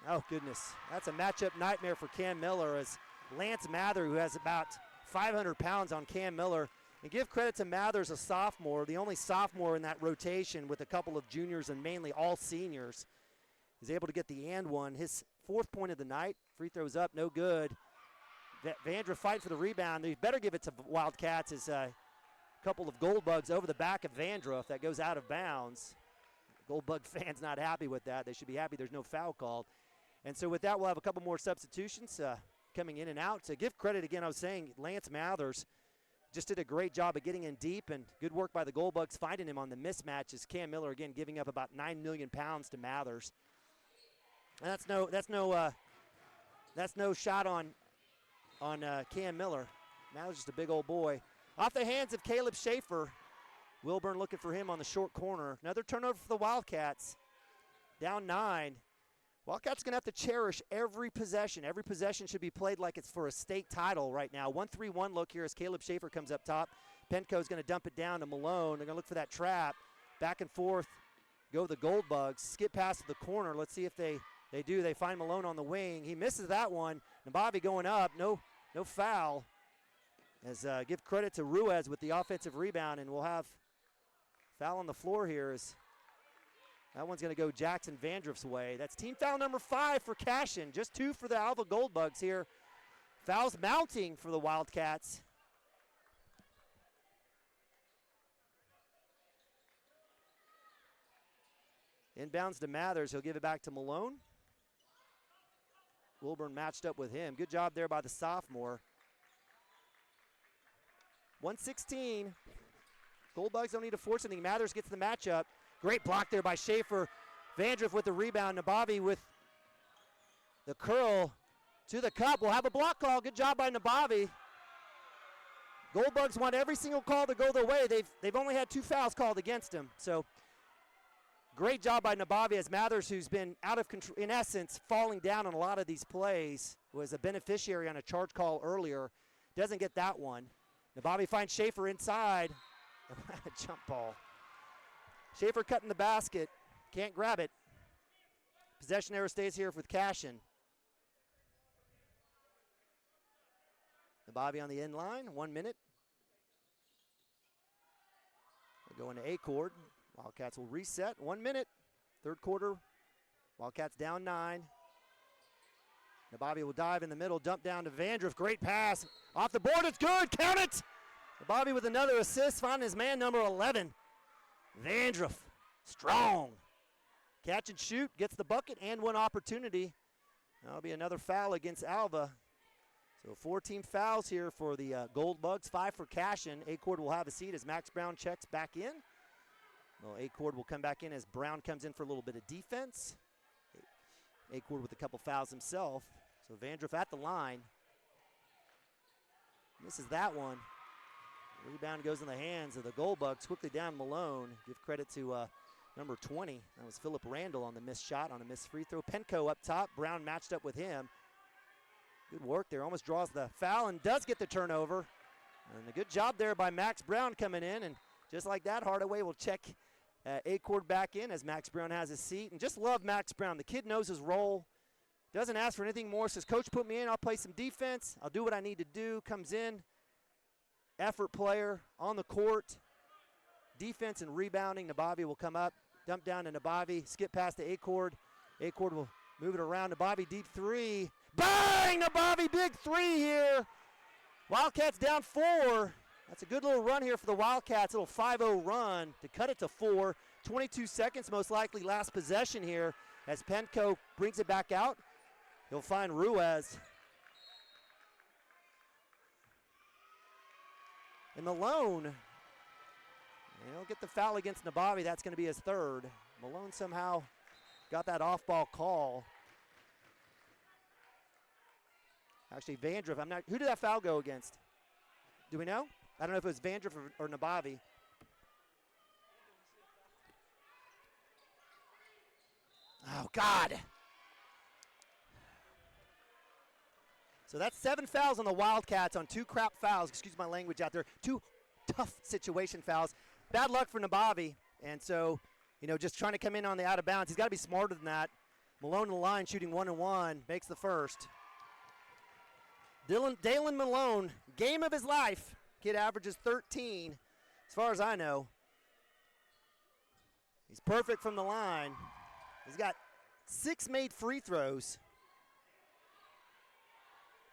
Oh, goodness. That's a matchup nightmare for Cam Miller as Lance Mather, who has about 500 pounds on Cam Miller. And give credit to Mathers, a sophomore, the only sophomore in that rotation with a couple of juniors and mainly all seniors. He's able to get the and one. His 4th point of the night. Free throws up, no good. Vandruff fighting for the rebound. They better give it to Wildcats as a couple of Goldbugs over the back of Vandruff. That goes out of bounds. Goldbug fans not happy with that. They should be happy there's no foul called. And so with that, we'll have a couple more substitutions coming in and out. To give credit again, I was saying Lance Mathers just did a great job of getting in deep, and good work by the Goldbugs finding him on the mismatches. Cam Miller again giving up about 9 million pounds to Mathers. And that's no shot on Cam Miller. Mathers just a big old boy. Off the hands of Caleb Schaefer. Wilburn looking for him on the short corner. Another turnover for the Wildcats. Down 9. Wildcats going to have to cherish every possession. Every possession should be played like it's for a state title right now. 1-3-1 look here as Caleb Schaefer comes up top. Penco's going to dump it down to Malone. They're going to look for that trap. Back and forth go the Goldbugs. Skip past to the corner. Let's see if they do. They find Malone on the wing. He misses that one. Nabavi going up. No foul. As give credit to Ruiz with the offensive rebound, and we'll have foul on the floor here. As that one's going to go Jackson Vandruff's way. That's team foul number 5 for Cashion. Just 2 for the Alva Goldbugs here. Fouls mounting for the Wildcats. Inbounds to Mathers. He'll give it back to Malone. Wilburn matched up with him. Good job there by the sophomore. 116. Goldbugs don't need to force anything. Mathers gets the matchup. Great block there by Schaefer. Vandruff with the rebound. Nabavi with the curl to the cup. We'll have a block call. Good job by Nabavi. Goldbugs want every single call to go their way. They've only had 2 fouls called against them. So great job by Nabavi as Mathers, who's been out of control, in essence, falling down on a lot of these plays, was a beneficiary on a charge call earlier. Doesn't get that one. Nabavi finds Schaefer inside. Jump ball. Schaefer cutting the basket. Can't grab it. Possession error stays here with Cashion. Nabavi on the end line. 1 minute. We'll go into A-Cord. Wildcats will reset. 1 minute. Third quarter. Wildcats down 9. Nabavi will dive in the middle, dump down to Vandruff. Great pass. Off the board, it's good. Count it. Nabavi with another assist, finding his man number 11. Vandruff, strong. Catch and shoot, gets the bucket and one opportunity. That'll be another foul against Alva. So 14 fouls here for the Gold Bugs, 5 for Cashion. Acord will have a seat as Max Brown checks back in. Well, Acord will come back in as Brown comes in for a little bit of defense. Acord with a couple fouls himself. So Vandruff at the line. Misses that one. Rebound goes in the hands of the Gold Bugs. Quickly down Malone. Give credit to number 20. That was Philip Randall on the missed shot, on a missed free throw. Penco up top. Brown matched up with him. Good work there. Almost draws the foul and does get the turnover. And a good job there by Max Brown coming in. And just like that, Hardaway will check Acord back in as Max Brown has his seat. And just love Max Brown. The kid knows his role. Doesn't ask for anything more. Says, Coach, put me in. I'll play some defense. I'll do what I need to do. Comes in. Effort player on the court. Defense and rebounding. Nabavi will come up. Dump down to Nabavi. Skip past to Acord. Acord will move it around. Nabavi deep three. Bang! Nabavi big three here. Wildcats down 4. That's a good little run here for the Wildcats. A little 5-0 run to cut it to 4. 22 seconds most likely last possession here as Penco brings it back out. He'll find Ruiz. And Malone, he'll get the foul against Nabavi. That's going to be his third. Malone somehow got that off-ball call. Actually, Vandruff, who did that foul go against? Do we know? I don't know if it was Vandruff or Nabavi. Oh, God. So that's 7 fouls on the Wildcats on 2 crap fouls. Excuse my language out there. 2 tough situation fouls. Bad luck for Nabavi. And so, just trying to come in on the out of bounds. He's got to be smarter than that. Malone in the line shooting 1-1. Makes the first. Dalen Malone, game of his life. Kid averages 13, as far as I know. He's perfect from the line. He's got 6 made free throws.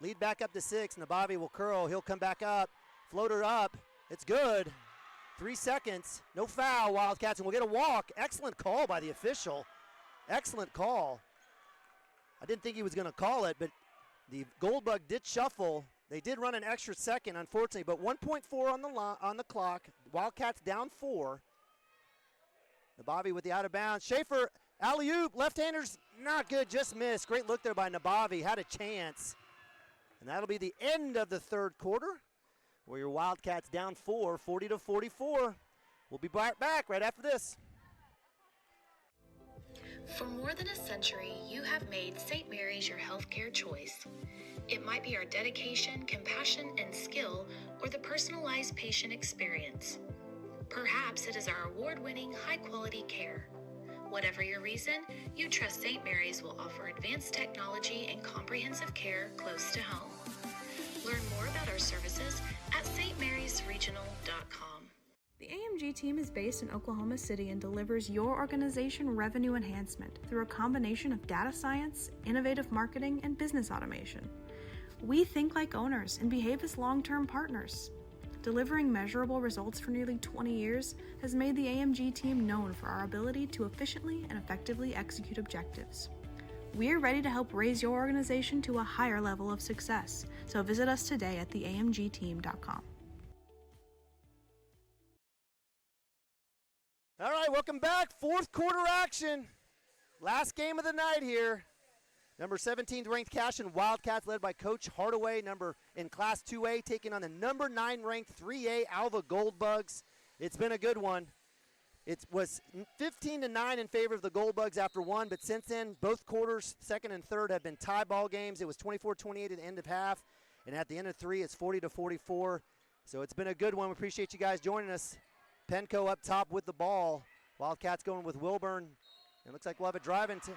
Lead back up to 6. Nabavi will curl. He'll come back up. Floater up. It's good. 3 seconds. No foul, Wildcats, and we'll get a walk. Excellent call by the official. Excellent call. I didn't think he was going to call it, but the Gold Bug did shuffle. They did run an extra second, unfortunately, but 1.4 on the clock. Wildcats down 4. Nabavi with the out of bounds. Schaefer, alley-oop, left-handers, not good, just missed. Great look there by Nabavi, had a chance. And that'll be the end of the third quarter, where your Wildcats down 4, 40-44. We'll be back right after this. For more than a century, you have made St. Mary's your healthcare choice. It might be our dedication, compassion, and skill, or the personalized patient experience. Perhaps it is our award-winning, high-quality care. Whatever your reason, you trust St. Mary's will offer advanced technology and comprehensive care close to home. Learn more about our services at stmarysregional.com. The AMG team is based in Oklahoma City and delivers your organization revenue enhancement through a combination of data science, innovative marketing, and business automation. We think like owners and behave as long-term partners. Delivering measurable results for nearly 20 years has made the AMG team known for our ability to efficiently and effectively execute objectives. We're ready to help raise your organization to a higher level of success, so visit us today at theamgteam.com. All right, welcome back. Fourth quarter action. Last game of the night here. Number 17th ranked Cashion Wildcats led by Coach Hardaway, in Class 2A, taking on the number 9 ranked 3A Alva Gold Bugs. It's been a good one. It was 15-9 in favor of the Gold Bugs after one, but since then, both quarters, second and third, have been tie ball games. It was 24-28 at the end of half, and at the end of 3, it's 40-44. So it's been a good one. We appreciate you guys joining us. Penco up top with the ball. Wildcats going with Wilburn. It looks like we'll have a drive into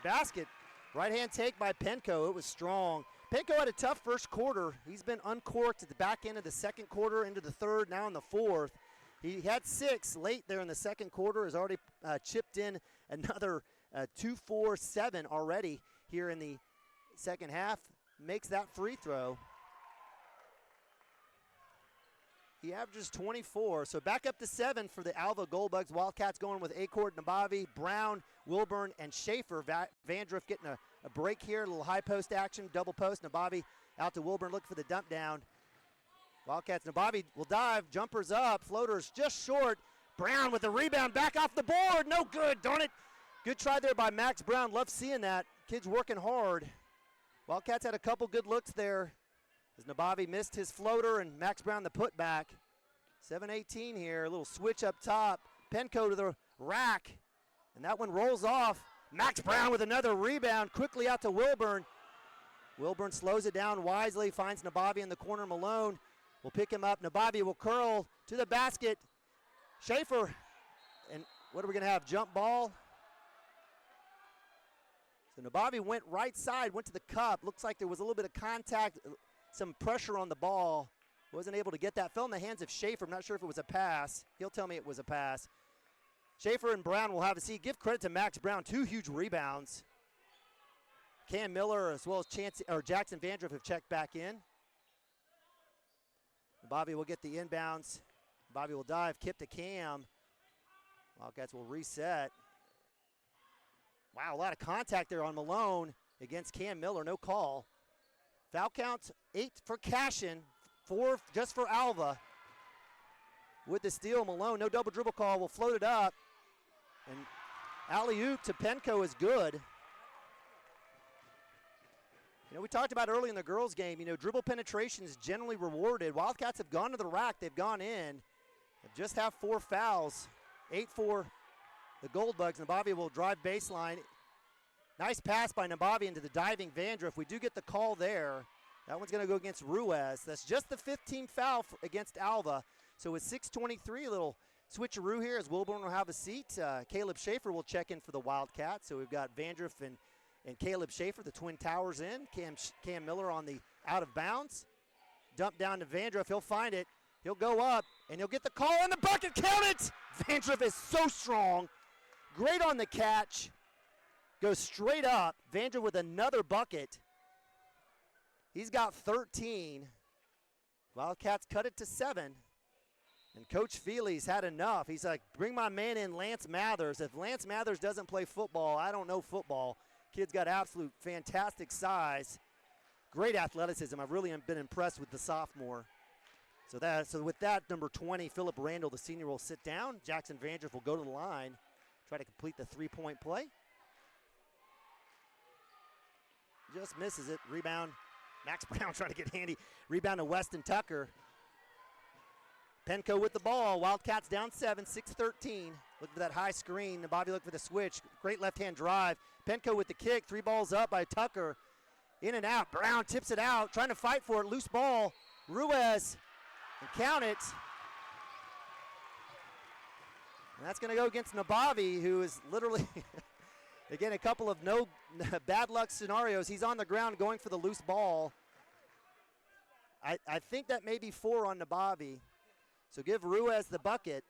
basket. Right-hand take by Penco. It was strong. Penco had a tough first quarter. He's been uncorked at the back end of the second quarter into the third, now in the fourth. He had 6 late there in the second quarter, has already chipped in another 2-4-7 already here in the second half. Makes that free throw. He averages 24, so back up to 7 for the Alva Gold Bugs. Wildcats going with Acord, Nabavi, Brown, Wilburn, and Schaefer. Vandruff getting a break here, a little high post action, double post. Nabavi out to Wilburn, looking for the dump down. Wildcats, Nabavi will dive, jumpers up, floaters just short. Brown with the rebound, back off the board, no good, darn it. Good try there by Max Brown, love seeing that. Kid's working hard. Wildcats had a couple good looks there as Nabavi missed his floater and Max Brown the putback. 7:18 here, a little switch up top. Penco to the rack, and that one rolls off. Max Brown with another rebound, quickly out to Wilburn. Wilburn slows it down wisely, finds Nabavi in the corner. Malone will pick him up. Nabavi will curl to the basket. Schaefer, and what are we gonna have, jump ball? So Nabavi went right side, went to the cup. Looks like there was a little bit of contact, some pressure on the ball. Wasn't able to get that. Fell in the hands of Schaefer. I'm not sure if it was a pass. He'll tell me it was a pass. Schaefer and Brown will have a seat. Give credit to Max Brown, 2 huge rebounds. Cam Miller as well as Jackson Vandruff have checked back in. Bobby will get the inbounds. Bobby will dive, kip to Cam. Wildcats will reset. Wow, a lot of contact there on Malone against Cam Miller, no call. Foul count 8 for Cashion, 4 just for Alva. With the steal, Malone, no double dribble call, will float it up. And alley-oop to Penco is good. You know, we talked about early in the girls' game, you know, dribble penetration is generally rewarded. Wildcats have gone to the rack, they've gone in. They just have 4 fouls, 8 for the Goldbugs. Nabavi will drive baseline. Nice pass by Nabavi into the diving Vandruff. We do get the call there. That one's going to go against Ruiz. That's just the 15th foul against Alva. So with 6:23, a little switcheroo here as Wilburn will have a seat. Caleb Schaefer will check in for the Wildcats. So we've got Vandruff and Caleb Schaefer, the Twin Towers in. Cam Miller on the out of bounds. Dump down to Vandruff. He'll find it. He'll go up, and he'll get the call on the bucket. Count it! Vandruff is so strong. Great on the catch. Goes straight up. Vandruff with another bucket. He's got 13. Wildcats cut it to 7. And Coach Feely's had enough. He's like, bring my man in, Lance Mathers. If Lance Mathers doesn't play football, I don't know football. Kid's got absolute fantastic size. Great athleticism. I've really been impressed with the sophomore. So with that, number 20, Philip Randall, the senior, will sit down. Jackson Vandruff will go to the line, try to complete the 3-point play. Just misses it. Rebound. Max Brown trying to get handy. Rebound to Weston Tucker. Penco with the ball. Wildcats down 7, 6-13. Look for that high screen. Bobby look for the switch. Great left-hand drive. Penco with the kick. 3 balls up by Tucker. In and out. Brown tips it out. Trying to fight for it. Loose ball. Ruiz. And count it. And that's going to go against Nabavi, who is literally, again, a couple of no bad luck scenarios. He's on the ground going for the loose ball. I think that may be 4 on Nabavi. So give Ruiz the bucket.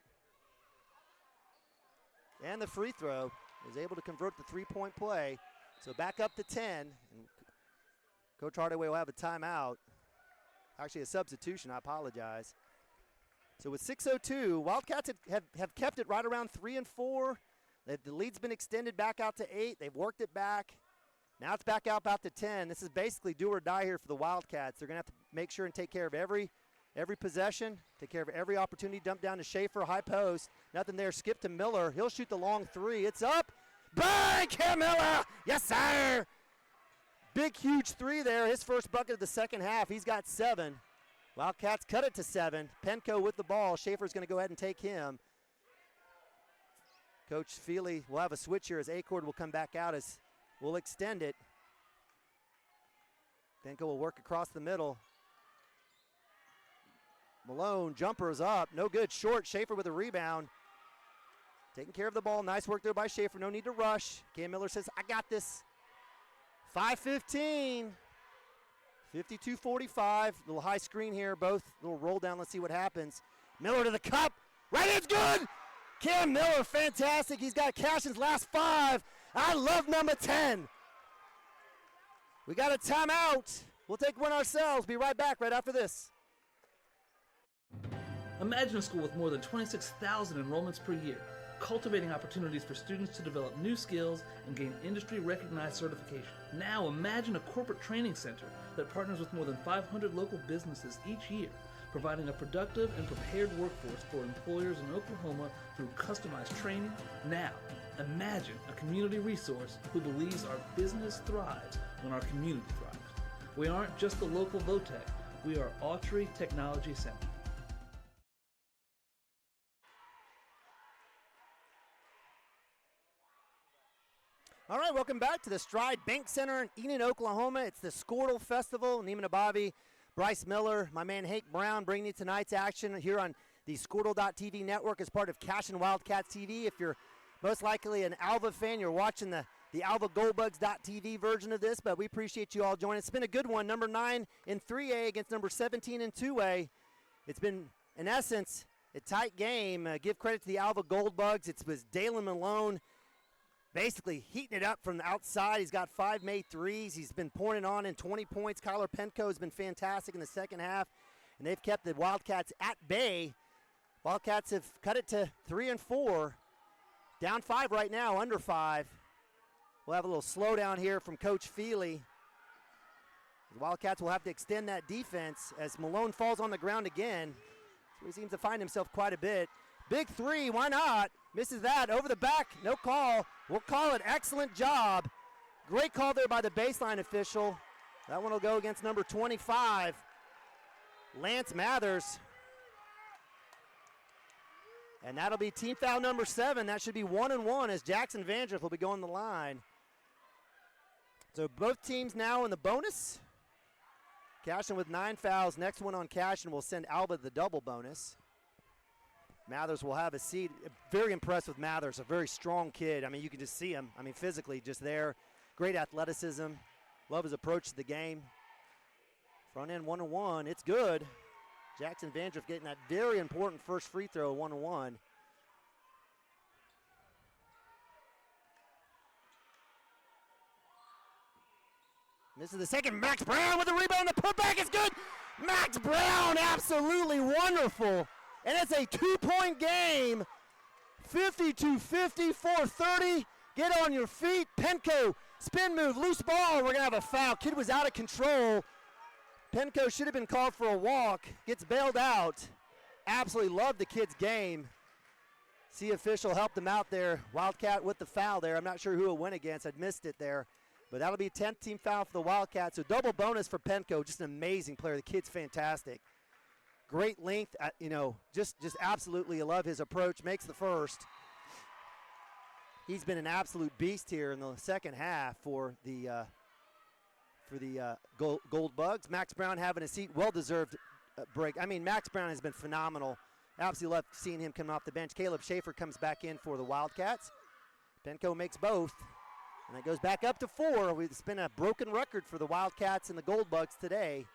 And the free throw. Is able to convert the 3-point play. So back up to 10. And Coach Hardaway will have a timeout. Actually, a substitution. I apologize. So with 6:02, Wildcats have kept it right around 3 and 4. The lead's been extended back out to 8. They've worked it back. Now it's back out to 10. This is basically do or die here for the Wildcats. They're going to have to make sure and take care of every possession, take care of every opportunity. Dump down to Schaefer, high post. Nothing there. Skip to Miller. He'll shoot the long 3. It's up. Bang! Cam Miller! Yes, sir! Big, huge 3 there. His first bucket of the second half. He's got 7. Wildcats cut it to 7. Penco with the ball. Schaefer's going to go ahead and take him. Coach Feely will have a switch here as Acord will come back out as we'll extend it. Penco will work across the middle. Malone, jumper is up. No good. Short. Schaefer with a rebound. Taking care of the ball. Nice work there by Schaefer. No need to rush. Cam Miller says, I got this. 5:15. 52-45. Little high screen here. Both little roll down. Let's see what happens. Miller to the cup. Right hand's good. Cam Miller, fantastic. He's got Cashion's last 5. I love number 10. We got a timeout. We'll take one ourselves. Be right back right after this. Imagine a school with more than 26,000 enrollments per year. cultivating opportunities for students to develop new skills and gain industry-recognized certification. Now imagine a corporate training center that partners with more than 500 local businesses each year, providing a productive and prepared workforce for employers in Oklahoma through customized training. Now, imagine a community resource who believes our business thrives when our community thrives. We aren't just the local Votech, we are Autry Technology Center. All right, welcome back to the Stride Bank Center in Enid, Oklahoma. It's the Squirtle Festival. Neiman Abavi, Bryce Miller, my man Hank Brown bringing you tonight's action here on the Squirtle.tv network as part of Cashion Wildcats TV. If you're most likely an Alva fan, you're watching the Alva Goldbugs.tv version of this, but we appreciate you all joining. It's been a good one, number 9 in 3A against number 17 in 2A. It's been, in essence, a tight game. Give credit to the Alva Goldbugs. It was Dalen Malone basically heating it up from the outside. He's got 5 made threes. He's been pouring it on in 20 points. Kyler Penco has been fantastic in the second half, and they've kept the Wildcats at bay. Wildcats have cut it to 3 and 4. Down 5 right now, under 5. We'll have a little slowdown here from Coach Feely. The Wildcats will have to extend that defense as Malone falls on the ground again. So he seems to find himself quite a bit. Big three, why not? Misses that, over the back, no call. We'll call it excellent job. Great call there by the baseline official. That one will go against number 25, Lance Mathers. And that'll be team foul number 7. That should be 1-1 as Jackson Vandriff will be going the line. So both teams now in the bonus. Cashion with 9 fouls. Next one on Cashion will send Alva the double bonus. Mathers will have a seat. Very impressed with Mathers, a very strong kid. I mean, you can just see him. I mean, physically just there. Great athleticism. Love his approach to the game. Front end 1-1. It's good. Jackson Vandriff getting that very important first free throw, 1-1. This is the second. Max Brown with the rebound. The putback is good. Max Brown, absolutely wonderful. And it's a 2-point game. 52-50, 4:30. Get on your feet. Penco, spin move, loose ball. We're going to have a foul. Kid was out of control. Penco should have been called for a walk. Gets bailed out. Absolutely loved the kid's game. See official helped him out there. Wildcat with the foul there. I'm not sure who it went against. I'd missed it there. But that'll be 10th team foul for the Wildcats. So double bonus for Penco. Just an amazing player. The kid's fantastic. Great length. Just absolutely love his approach. Makes the first. He's been an absolute beast here in the second half for the Gold Bugs. Max Brown having a seat. Well-deserved break. I mean, Max Brown has been phenomenal. Absolutely love seeing him coming off the bench. Caleb Schaefer comes back in for the Wildcats. Penco makes both. And it goes back up to 4. It's been a broken record for the Wildcats and the Gold Bugs today.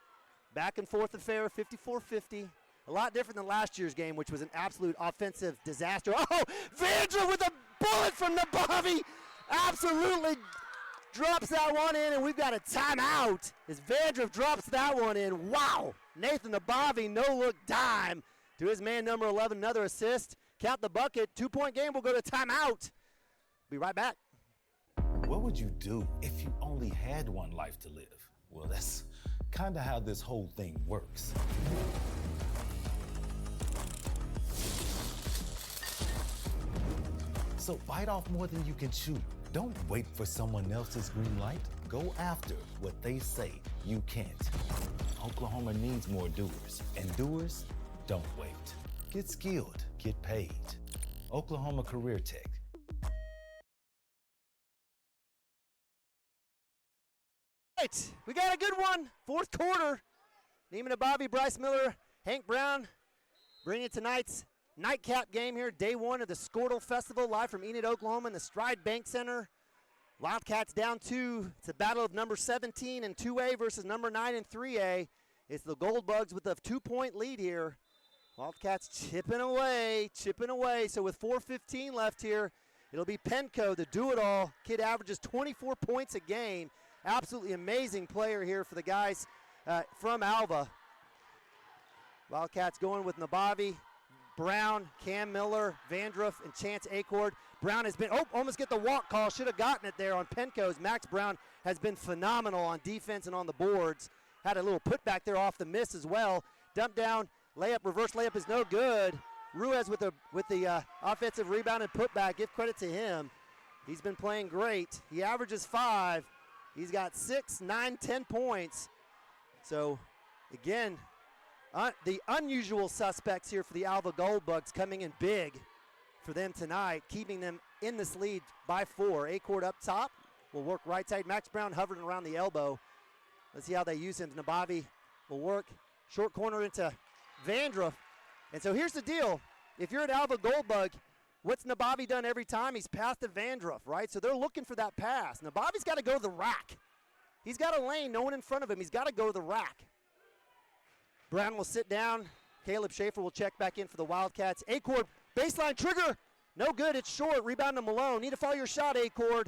Back and forth affair, 54-50. A lot different than last year's game, which was an absolute offensive disaster. Oh, Vandra with a bullet from Nabavi. Absolutely drops that one in, and we've got a timeout as Vandriff drops that one in. Wow. Nathan Nabavi, no-look dime to his man number 11. Another assist. Count the bucket. 2-point game. We'll go to timeout. Be right back. What would you do if you only had one life to live? Well, that's kind of how this whole thing works. So bite off more than you can chew. Don't wait for someone else's green light. Go after what they say you can't. Oklahoma needs more doers, and doers don't wait. Get skilled, get paid. Oklahoma Career Tech. Right, we got a good one. Fourth quarter. Neiman Abavi, Bryce Miller, Hank Brown bringing tonight's nightcap game here, day 1 of the Squirtle Festival, live from Enid, Oklahoma in the Stride Bank Center. Wildcats down 2. It's a battle of number 17 in 2A versus number 9 in 3A. It's the Gold Bugs with a 2-point lead here. Wildcats chipping away. So with 4:15 left here, it'll be Penco, the do-it-all. Kid averages 24 points a game. Absolutely amazing player here for the guys from Alva. Wildcats going with Nabavi. Brown, Cam Miller, Vandruff, and Chance Acord. Brown has been, almost get the walk call. Should have gotten it there on Penco's. Max Brown has been phenomenal on defense and on the boards. Had a little putback there off the miss as well. Dump down, layup, reverse layup is no good. Ruiz with the offensive rebound and putback. Give credit to him. He's been playing great. He averages 5. He's got 6, 9, 10 points. So, again, the unusual suspects here for the Alva Goldbugs coming in big for them tonight, keeping them in this lead by 4. Acord up top will work right side. Max Brown hovering around the elbow. Let's see how they use him. Nabavi will work short corner into Vandruff. And so here's the deal. If you're an Alva Goldbug, what's Nabavi done every time? He's passed to Vandruff, right? So they're looking for that pass. Nabavi's got to go to the rack. He's got a lane, no one in front of him. He's got to go to the rack. Brown will sit down. Caleb Schaefer will check back in for the Wildcats. Acord, baseline trigger. No good, it's short. Rebound to Malone. Need to follow your shot, Acord.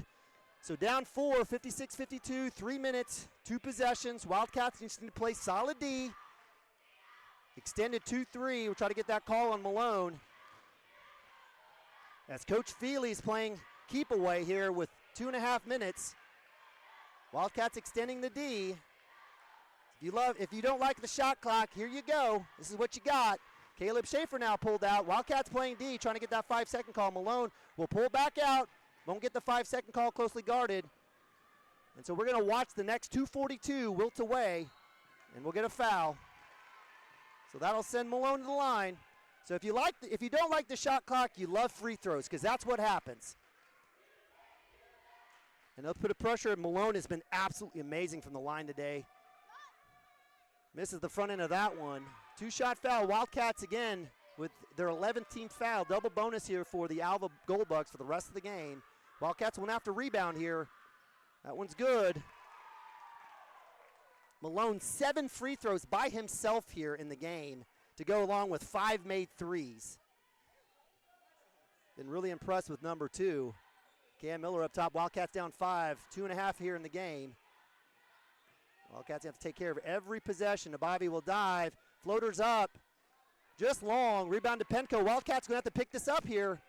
So down 4, 56-52, 3 minutes, 2 possessions. Wildcats need to play solid D. Extended 2-3. We'll try to get that call on Malone. As Coach Feely's playing keep away here with 2.5 minutes. Wildcats extending the D. If you don't like the shot clock, here you go. This is what you got. Caleb Schaefer now pulled out. Wildcats playing D, trying to get that 5-second call. Malone will pull back out. Won't get the 5-second call, closely guarded. And so we're going to watch the next 2:42 wilt away, and we'll get a foul. So that'll send Malone to the line. So if you don't like the shot clock, you love free throws, because that's what happens. And they'll put a pressure. Malone has been absolutely amazing from the line today. Misses the front end of that one. 2-shot foul. Wildcats again with their 11th team foul. Double bonus here for the Alva Goldbugs for the rest of the game. Wildcats went after rebound here. That one's good. Malone 7 free throws by himself here in the game to go along with 5 made threes. Been really impressed with number 2. Cam Miller up top. Wildcats down 5. 2.5 here in the game. Wildcats have to take care of every possession. Nabavi will dive. Floaters up. Just long. Rebound to Penco. Wildcats going to have to pick this up here.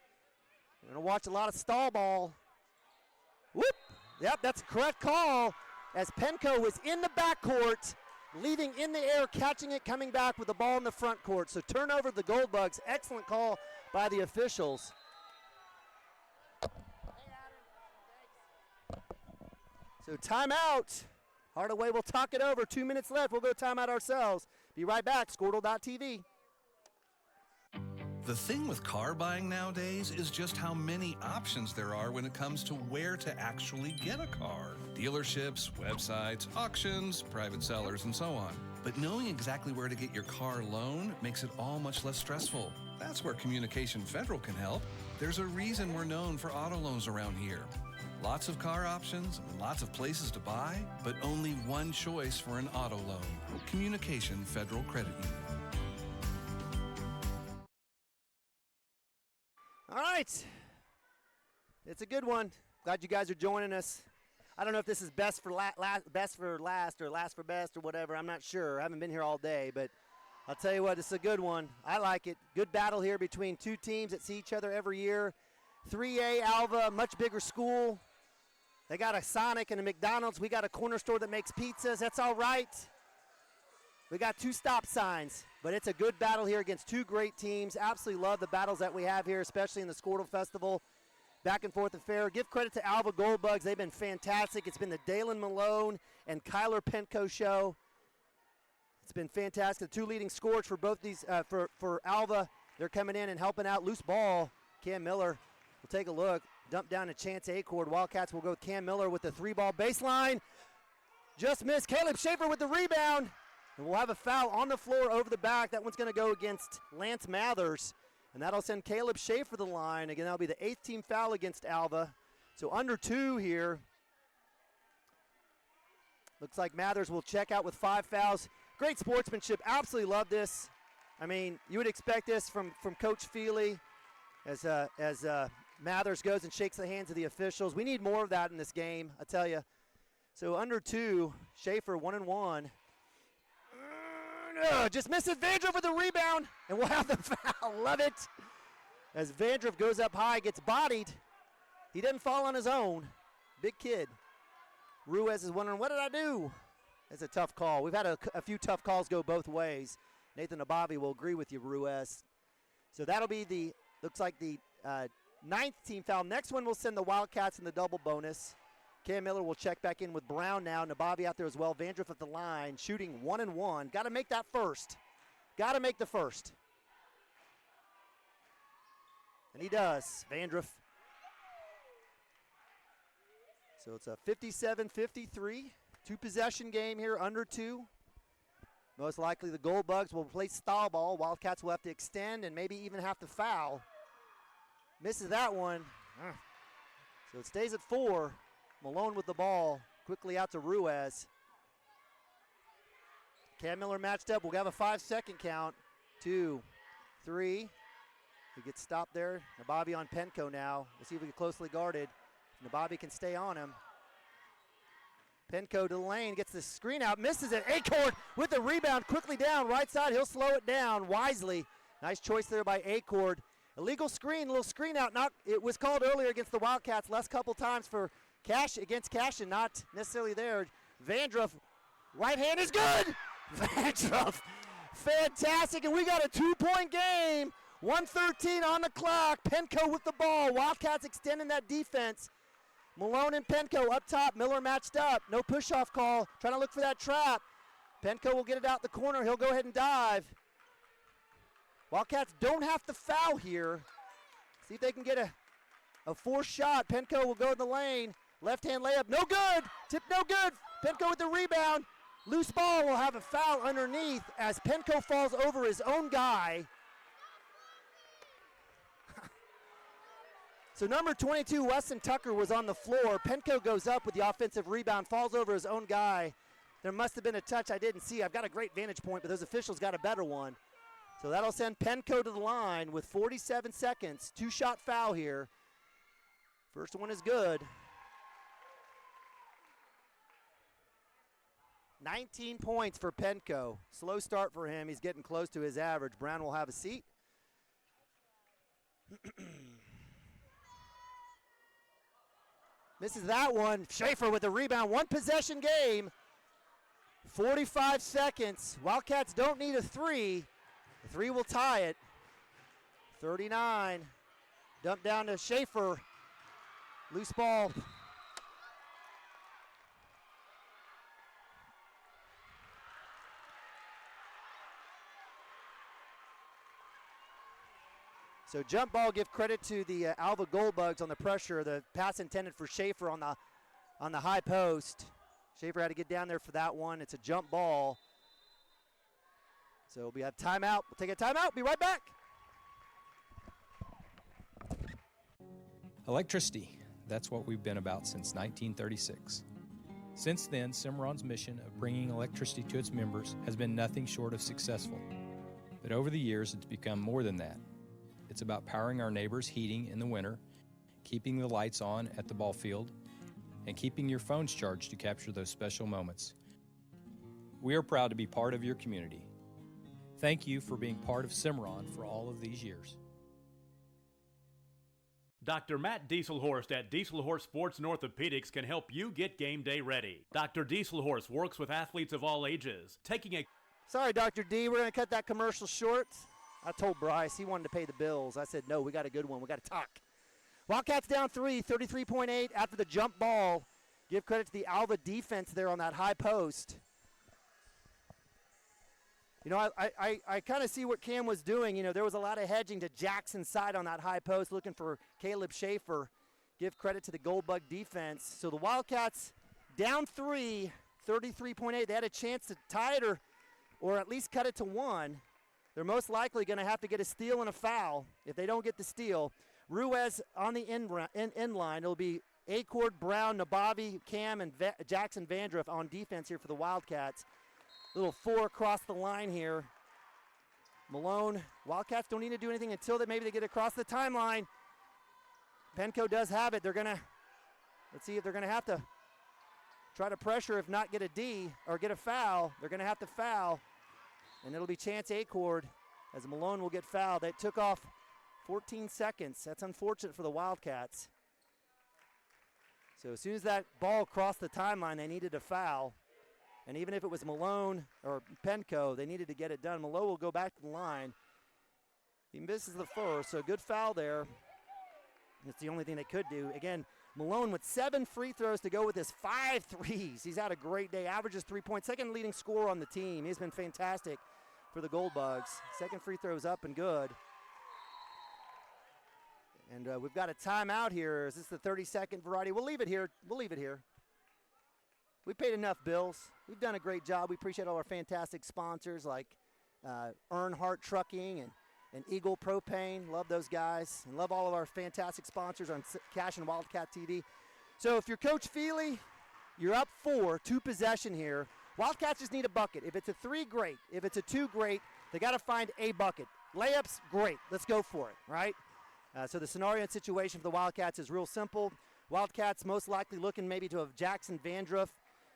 We're going to watch a lot of stall ball. Whoop. Yep, that's a correct call as Penco was in the backcourt, leaving in the air, catching it, coming back with the ball in the front court. So turnover the Goldbugs. Excellent call by the officials. So timeout. Hardaway will talk it over. 2 minutes left. We'll go timeout ourselves. Be right back. Squirtle.tv. The thing with car buying nowadays is just how many options there are when it comes to where to actually get a car. Dealerships, websites, auctions, private sellers, and so on. But knowing exactly where to get your car loan makes it all much less stressful. That's where Communication Federal can help. There's a reason we're known for auto loans around here. Lots of car options, lots of places to buy, but only one choice for an auto loan. Communication Federal Credit Union. All right. It's a good one. Glad you guys are joining us. I don't know if this is best for last or last for best or whatever. I'm not sure. I haven't been here all day, but I'll tell you what, it's a good one. I like it. Good battle here between two teams that see each other every year. 3A Alva, much bigger school. They got a Sonic and a McDonald's. We got a corner store that makes pizzas. That's all right. We got 2 stop signs, but it's a good battle here against 2 great teams. Absolutely love the battles that we have here, especially in the Squirtle Festival. Back and forth affair. Give credit to Alva Goldbugs. They've been fantastic. It's been the Dalen Malone and Kyler Penco show. It's been fantastic. The 2 leading scorers for both these, for Alva, they're coming in and helping out. Loose ball. Cam Miller will take a look. Dump down to Chance Acord. Wildcats will go with Cam Miller with the 3-ball baseline. Just missed. Caleb Schaefer with the rebound. And we'll have a foul on the floor over the back. That one's going to go against Lance Mathers. And that'll send Caleb Schaefer to the line. Again, that'll be the 8th team foul against Alva. So under 2 here. Looks like Mathers will check out with 5 fouls. Great sportsmanship. Absolutely love this. I mean, you would expect this from Coach Feely as Mathers goes and shakes the hands of the officials. We need more of that in this game, I tell you. So under 2, Schaefer 1-and-1. Just misses Vandroff with the rebound, and we'll have the foul. Love it. As Vandroff goes up high, gets bodied. He didn't fall on his own. Big kid. Ruiz is wondering, what did I do? It's a tough call. We've had a few tough calls go both ways. Nathan Abavi will agree with you, Ruiz. So that'll be looks like the 9th team foul. Next one will send the Wildcats in the double bonus. Cam Miller will check back in with Brown now. Nabavi out there as well. Vandroff at the line, shooting 1-1. Got to make that first. Got to make the first. And he does. Vandroff. So it's a 57-53. 2-possession game here, under 2. Most likely the Gold Bugs will play style ball. Wildcats will have to extend and maybe even have to foul. Misses that one. So it stays at 4. Malone with the ball. Quickly out to Ruiz. Cam Miller matched up. We'll have a 5-second count. 2, 3. He gets stopped there. Nabavi on Penco now. We'll see if we get closely guarded. Nabavi can stay on him. Penco to the lane, gets the screen out, misses it. Acord with the rebound, quickly down, right side. He'll slow it down wisely. Nice choice there by Acord. Illegal screen, little screen out. It was called earlier against the Wildcats, last couple times for against Cashion, not necessarily there. Vandroff, right hand is good. Vandroff, fantastic, and we got a 2-point game. 1:13 on the clock. Penco with the ball. Wildcats extending that defense. Malone and Penco up top. Miller matched up. No push-off call. Trying to look for that trap. Penco will get it out the corner. He'll go ahead and dive. Wildcats don't have to foul here. See if they can get a forced shot. Penco will go in the lane. Left-hand layup. No good. Tip no good. Penco with the rebound. Loose ball will have a foul underneath as Penco falls over his own guy. So number 22, Weston Tucker, was on the floor. Penco goes up with the offensive rebound, falls over his own guy. There must have been a touch I didn't see. I've got a great vantage point, but those officials got a better one. So that'll send Penco to the line with 47 seconds. 2-shot foul here. First one is good. 19 points for Penco. Slow start for him. He's getting close to his average. Brown will have a seat. Misses that one. Schaefer with the rebound. 1-possession game. 45 seconds. Wildcats don't need a 3. The 3 will tie it. 39. Dump down to Schaefer. Loose ball. So jump ball, give credit to the Alva Goldbugs on the pressure. The pass intended for Schaefer on the high post. Schaefer had to get down there for that one. It's a jump ball. So we have timeout. We'll take a timeout. Be right back. Electricity. That's what we've been about since 1936. Since then, Cimarron's mission of bringing electricity to its members has been nothing short of successful. But over the years, it's become more than that. It's about powering our neighbors' heating in the winter, keeping the lights on at the ball field, and keeping your phones charged to capture those special moments. We are proud to be part of your community. Thank you for being part of Cimarron for all of these years. Dr. Matt Dieselhorst at Dieselhorst Sports and Orthopedics can help you get game day ready. Dr. Dieselhorst works with athletes of all ages, taking a... Sorry, Dr. D, we're going to cut that commercial short. I told Bryce he wanted to pay the bills. I said, no, we got a good one. We got to talk. Wildcats down 3, 33.8 after the jump ball. Give credit to the Alva defense there on that high post. You know, I kind of see what Cam was doing. You know, there was a lot of hedging to Jackson's side on that high post, looking for Caleb Schaefer. Give credit to the Goldbug defense. So the Wildcats down 3, 33.8. They had a chance to tie it or at least cut it to 1. They're most likely going to have to get a steal and a foul if they don't get the steal. Ruiz on the end line. It'll be Acord, Brown, Nabavi, Cam, and Jackson Vandroff on defense here for the Wildcats. Little 4 across the line here. Malone. Wildcats don't need to do anything until maybe they get across the timeline. Penco does have it. Let's see if they're going to have to try to pressure, if not get a D or get a foul. They're going to have to foul. And it'll be Chance Acord as Malone will get fouled. They took off 14 seconds. That's unfortunate for the Wildcats. So as soon as that ball crossed the timeline, they needed a foul. And even if it was Malone or Penco, they needed to get it done. Malone will go back to the line. He misses the first, so a good foul there. It's the only thing they could do. Again, Malone with 7 free throws to go with his 5 threes. He's had a great day. Averages 3 points. Second leading scorer on the team. He's been fantastic for the Gold Bugs. Second free throws up and good. And we've got a timeout here. Is this the 30-second variety? We'll leave it here. We paid enough bills. We've done a great job. We appreciate all our fantastic sponsors like Earnhardt Trucking and Eagle Propane. Love those guys. And love all of our fantastic sponsors on Cashion Wildcat TV. So if you're Coach Feely, you're up 4, 2 possession here. Wildcats just need a bucket. If it's a 3, great. If it's a 2, great. They got to find a bucket. Layups, great. Let's go for it, right? So the scenario and situation for the Wildcats is real simple. Wildcats most likely looking maybe to have Jackson Vandruff.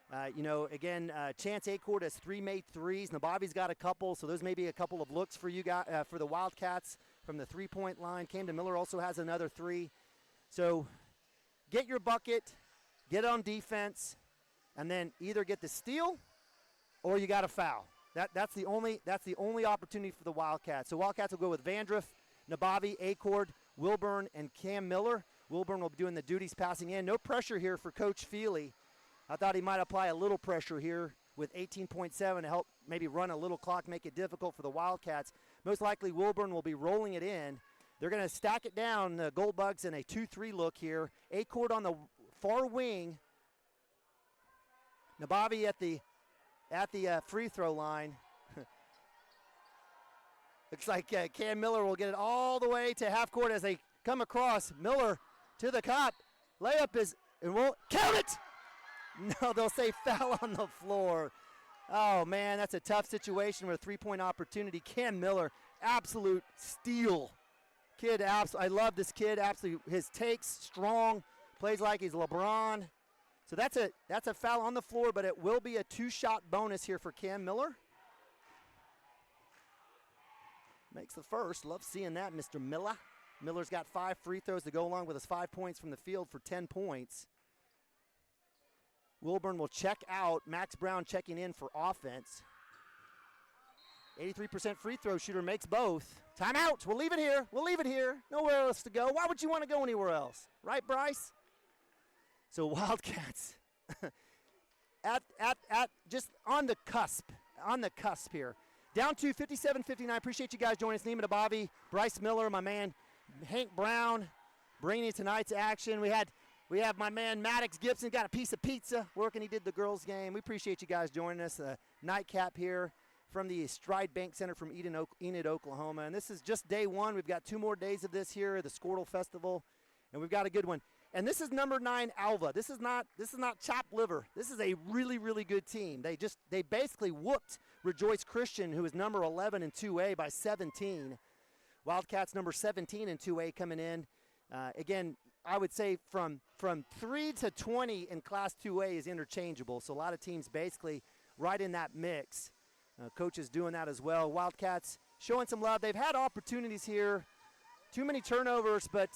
Chance Acord has 3 made threes. Nabavi's got a couple, so those may be a couple of looks for you guys, for the Wildcats from the 3-point line. Camden Miller also has another 3. So get your bucket, get on defense, and then either get the steal or you got to foul. That's the only opportunity for the Wildcats. So Wildcats will go with Vandruff, Nabavi, Acord, Wilburn, and Cam Miller. Wilburn will be doing the duties passing in. No pressure here for Coach Feely. I thought he might apply a little pressure here with 18.7 to help maybe run a little clock, make it difficult for the Wildcats. Most likely Wilburn will be rolling it in. They're going to stack it down, the Gold Bugs, in a 2-3 look here. Acord on the far wing. Nabavi at the free throw line. Looks like Cam Miller will get it all the way to half court as they come across. Miller to the cup. Layup is, and won't count it. No, they'll say foul on the floor. Oh, man, that's a tough situation with a 3-point opportunity. Cam Miller, absolute steal. Kid, I love this kid. Absolutely, his takes, strong, plays like he's LeBron. So that's a foul on the floor, but it will be a 2-shot bonus here for Cam Miller. Makes the first. Love seeing that, Mr. Miller. Miller's got 5 free throws to go along with his 5 points from the field for 10 points. Wilburn will check out. Max Brown checking in for offense. 83% free throw shooter makes both. Timeout. We'll leave it here. Nowhere else to go. Why would you want to go anywhere else? Right, Bryce? So Wildcats at just on the cusp here. Down to 57-59. Appreciate you guys joining us. Neiman Abavi, Bryce Miller, my man Hank Brown, bringing tonight's action. We have my man Maddox Gibson, got a piece of pizza working. He did the girls' game. We appreciate you guys joining us. Nightcap here from the Stride Bank Center from Enid, Oklahoma. And this is just day 1. We've got 2 more days of this here, the Squirtle Festival, and we've got a good one. And this is number 9 Alva. This is not chopped liver. This is a really, really good team. They basically whooped Rejoice Christian, who is number 11 in 2A, by 17. Wildcats number 17 in 2A coming in. Again, I would say from 3 to 20 in Class 2A is interchangeable. So a lot of teams basically right in that mix. Coach is doing that as well. Wildcats showing some love. They've had opportunities here. Too many turnovers, but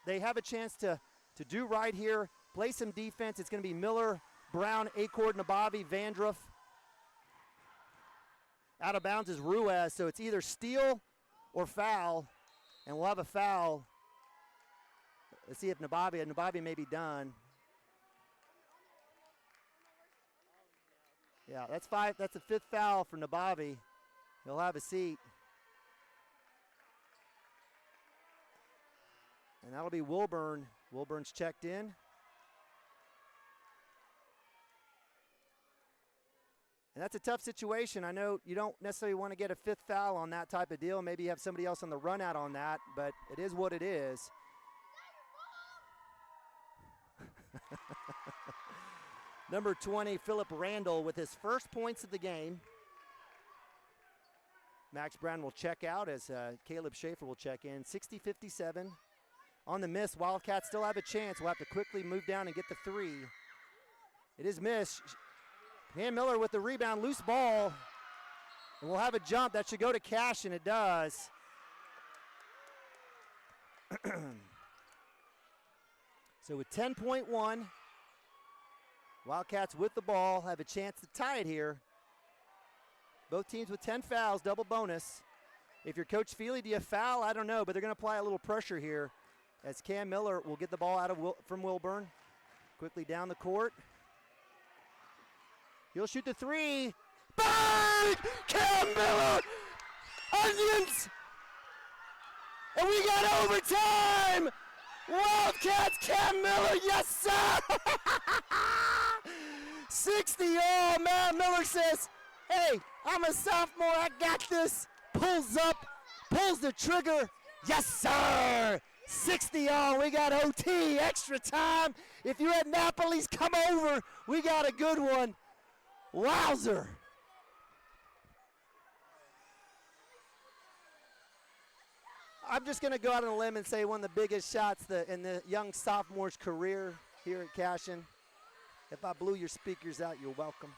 they have a chance to do right here. Play some defense. It's going to be Miller, Brown, Acord, Nabavi, Vandruff. Out of bounds is Ruiz, so it's either steal or foul, and we'll have a foul. Let's see if Nabavi may be done. Yeah, that's 5. That's the 5th foul for Nabavi. He'll have a seat. And that'll be Wilburn. Wilburn's checked in. And that's a tough situation. I know you don't necessarily want to get a 5th foul on that type of deal. Maybe you have somebody else on the run out on that, but it is what it is. Number 20, Philip Randall with his first points of the game. Max Brown will check out as Caleb Schaefer will check in. 60-57. On the miss, Wildcats still have a chance. We'll have to quickly move down and get the 3. It is missed. Cam Miller with the rebound, loose ball. And we'll have a jump. That should go to Cashion. It does. So with 10.1, Wildcats with the ball have a chance to tie it here. Both teams with 10 fouls, double bonus. If you're Coach Feely, do you foul? I don't know, but they're going to apply a little pressure here as Cam Miller will get the ball out of from Wilburn. Quickly down the court. He'll shoot the three. Bang! Cam Miller! Onions! And we got overtime! Wildcats, Cam Miller, yes sir! 60 all. Matt Miller says, hey, I'm a sophomore, I got this. Pulls up, pulls the trigger. Yes, sir. 60 all. We got OT, extra time. If you're at Napoli's, come over. We got a good one. Wowzer. I'm just going to go out on a limb and say one of the biggest shots in the young sophomore's career here at Cashion. If I blew your speakers out, you're welcome.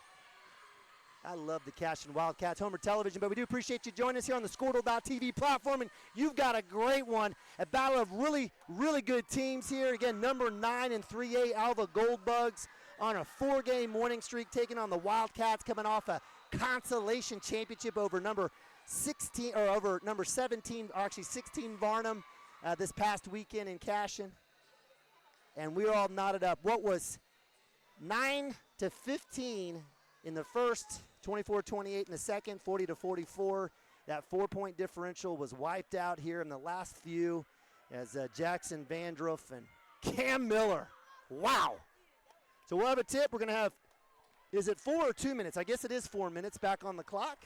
I love the Cashion Wildcats Homer Television, but we do appreciate you joining us here on the Squirtle.tv platform, and you've got a great one, a battle of really, really good teams here. Again, number 9 and 3A Alva Goldbugs on a 4-game winning streak, taking on the Wildcats, coming off a consolation championship over number 16 or over number 17, or actually 16 Varnum this past weekend in Cashion, and we were all knotted up. What was 9-15 in the first, 24-28 in the second, 40-44. That 4-point differential was wiped out here in the last few as Jackson Vandruff and Cam Miller. Wow. So we'll have a tip. We're going to have, is it 4 or 2 minutes? I guess it is 4 minutes back on the clock.